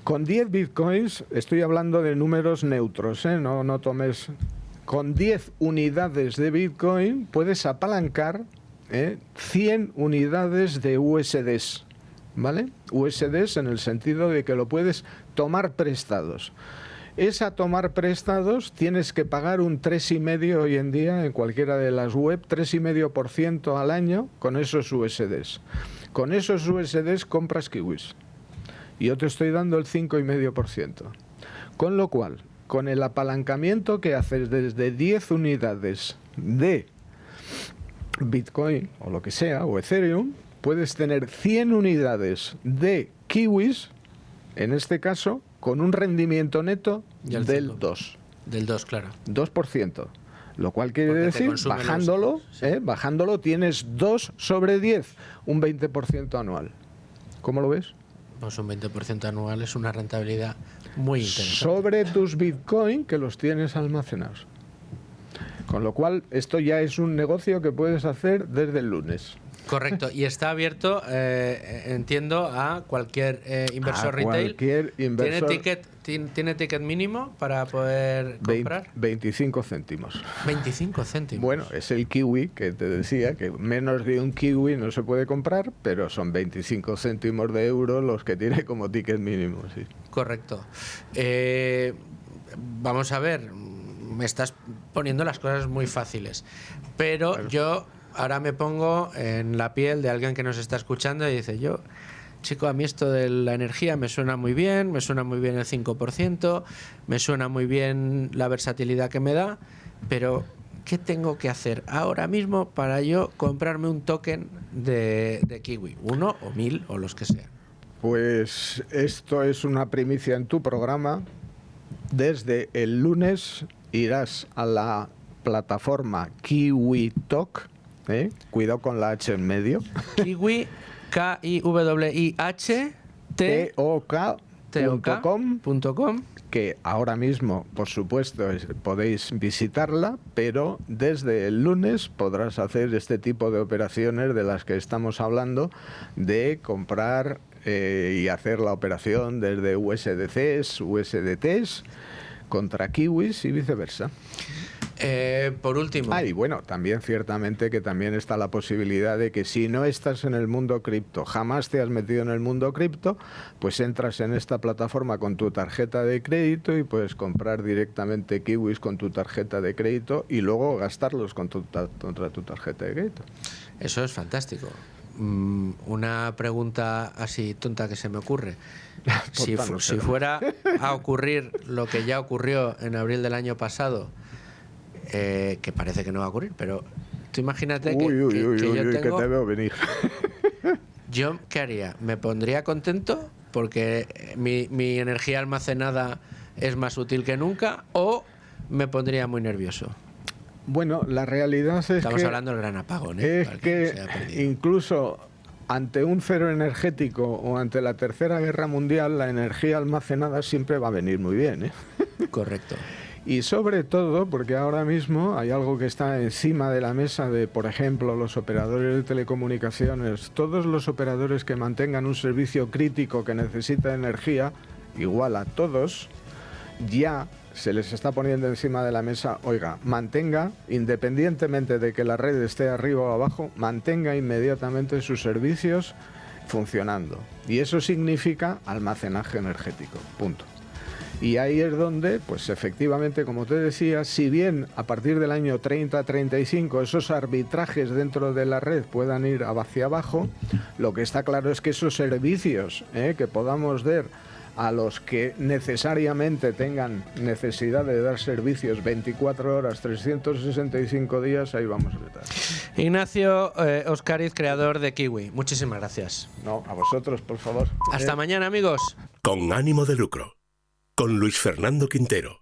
Con 10 Bitcoins, estoy hablando de números neutros, no tomes... Con 10 unidades de Bitcoin puedes apalancar 100 unidades de USDs, ¿vale? USDs en el sentido de que lo puedes tomar prestados. Esa tomar prestados tienes que pagar un 3,5% hoy en día en cualquiera de las web, 3,5% al año con esos USDs. Con esos USDs compras kiwis. Y yo te estoy dando el 5,5%. Con lo cual, con el apalancamiento que haces desde 10 unidades de Bitcoin o lo que sea, o Ethereum, puedes tener 100 unidades de kiwis, en este caso, con un rendimiento neto del 2. Del 2, claro. 2%. Lo cual quiere Porque decir, bajándolo, sí. Bajándolo, tienes 2 sobre 10, un 20% anual. ¿Cómo lo ves? Pues un 20% anual es una rentabilidad muy interesante. Sobre tus Bitcoin que los tienes almacenados. Con lo cual, esto ya es un negocio que puedes hacer desde el lunes. Correcto, y está abierto, entiendo, a cualquier inversor retail. Cualquier inversor. ¿Tiene ticket mínimo para poder comprar? 25 céntimos. 25 céntimos. Bueno, es el kiwi que te decía, que menos de un kiwi no se puede comprar, pero son 25 céntimos de euro los que tiene como ticket mínimo, sí. Correcto. Vamos a ver, me estás poniendo las cosas muy fáciles, pero claro. Yo ahora me pongo en la piel de alguien que nos está escuchando y dice, chico, a mí esto de la energía me suena muy bien el 5%, me suena muy bien la versatilidad que me da, pero ¿qué tengo que hacer ahora mismo para yo comprarme un token de Kiwi? 1 o 1000 o los que sean. Pues esto es una primicia en tu programa. Desde el lunes irás a la plataforma KiwiTok. Cuidado con la H en medio. Kiwi, KIWIHTOK.com, que ahora mismo, por supuesto, podéis visitarla, pero desde el lunes podrás hacer este tipo de operaciones de las que estamos hablando, de comprar y hacer la operación desde USDCs, USDTs contra kiwis y viceversa. Por último. Y bueno, también ciertamente que también está la posibilidad de que si no estás en el mundo cripto, jamás te has metido en el mundo cripto, pues entras en esta plataforma con tu tarjeta de crédito y puedes comprar directamente kiwis con tu tarjeta de crédito y luego gastarlos contra tu tarjeta de crédito. Eso es fantástico. Una pregunta así tonta que se me ocurre. Si fuera a ocurrir lo que ya ocurrió en abril del año pasado, que parece que no va a ocurrir, pero tú imagínate que yo tengo... que te veo venir. ¿Yo qué haría? ¿Me pondría contento porque mi energía almacenada es más útil que nunca, o me pondría muy nervioso? Bueno, la realidad es Estamos que... hablando del gran apagón, Es que incluso ante un cero energético o ante la Tercera Guerra Mundial, la energía almacenada siempre va a venir muy bien, ¿eh? Correcto. Y sobre todo, porque ahora mismo hay algo que está encima de la mesa de, por ejemplo, los operadores de telecomunicaciones, todos los operadores que mantengan un servicio crítico que necesita energía, igual a todos, ya se les está poniendo encima de la mesa, oiga, mantenga, independientemente de que la red esté arriba o abajo, mantenga inmediatamente sus servicios funcionando. Y eso significa almacenaje energético, punto. Y ahí es donde, pues efectivamente, como te decía, si bien a partir del año 30-35 esos arbitrajes dentro de la red puedan ir hacia abajo, lo que está claro es que esos servicios que podamos dar a los que necesariamente tengan necesidad de dar servicios 24 horas, 365 días, ahí vamos a estar. Ignacio Óscariz, creador de Kiwi. Muchísimas gracias. No, a vosotros, por favor. Hasta mañana, amigos. Con ánimo de lucro. Con Luis Fernando Quintero.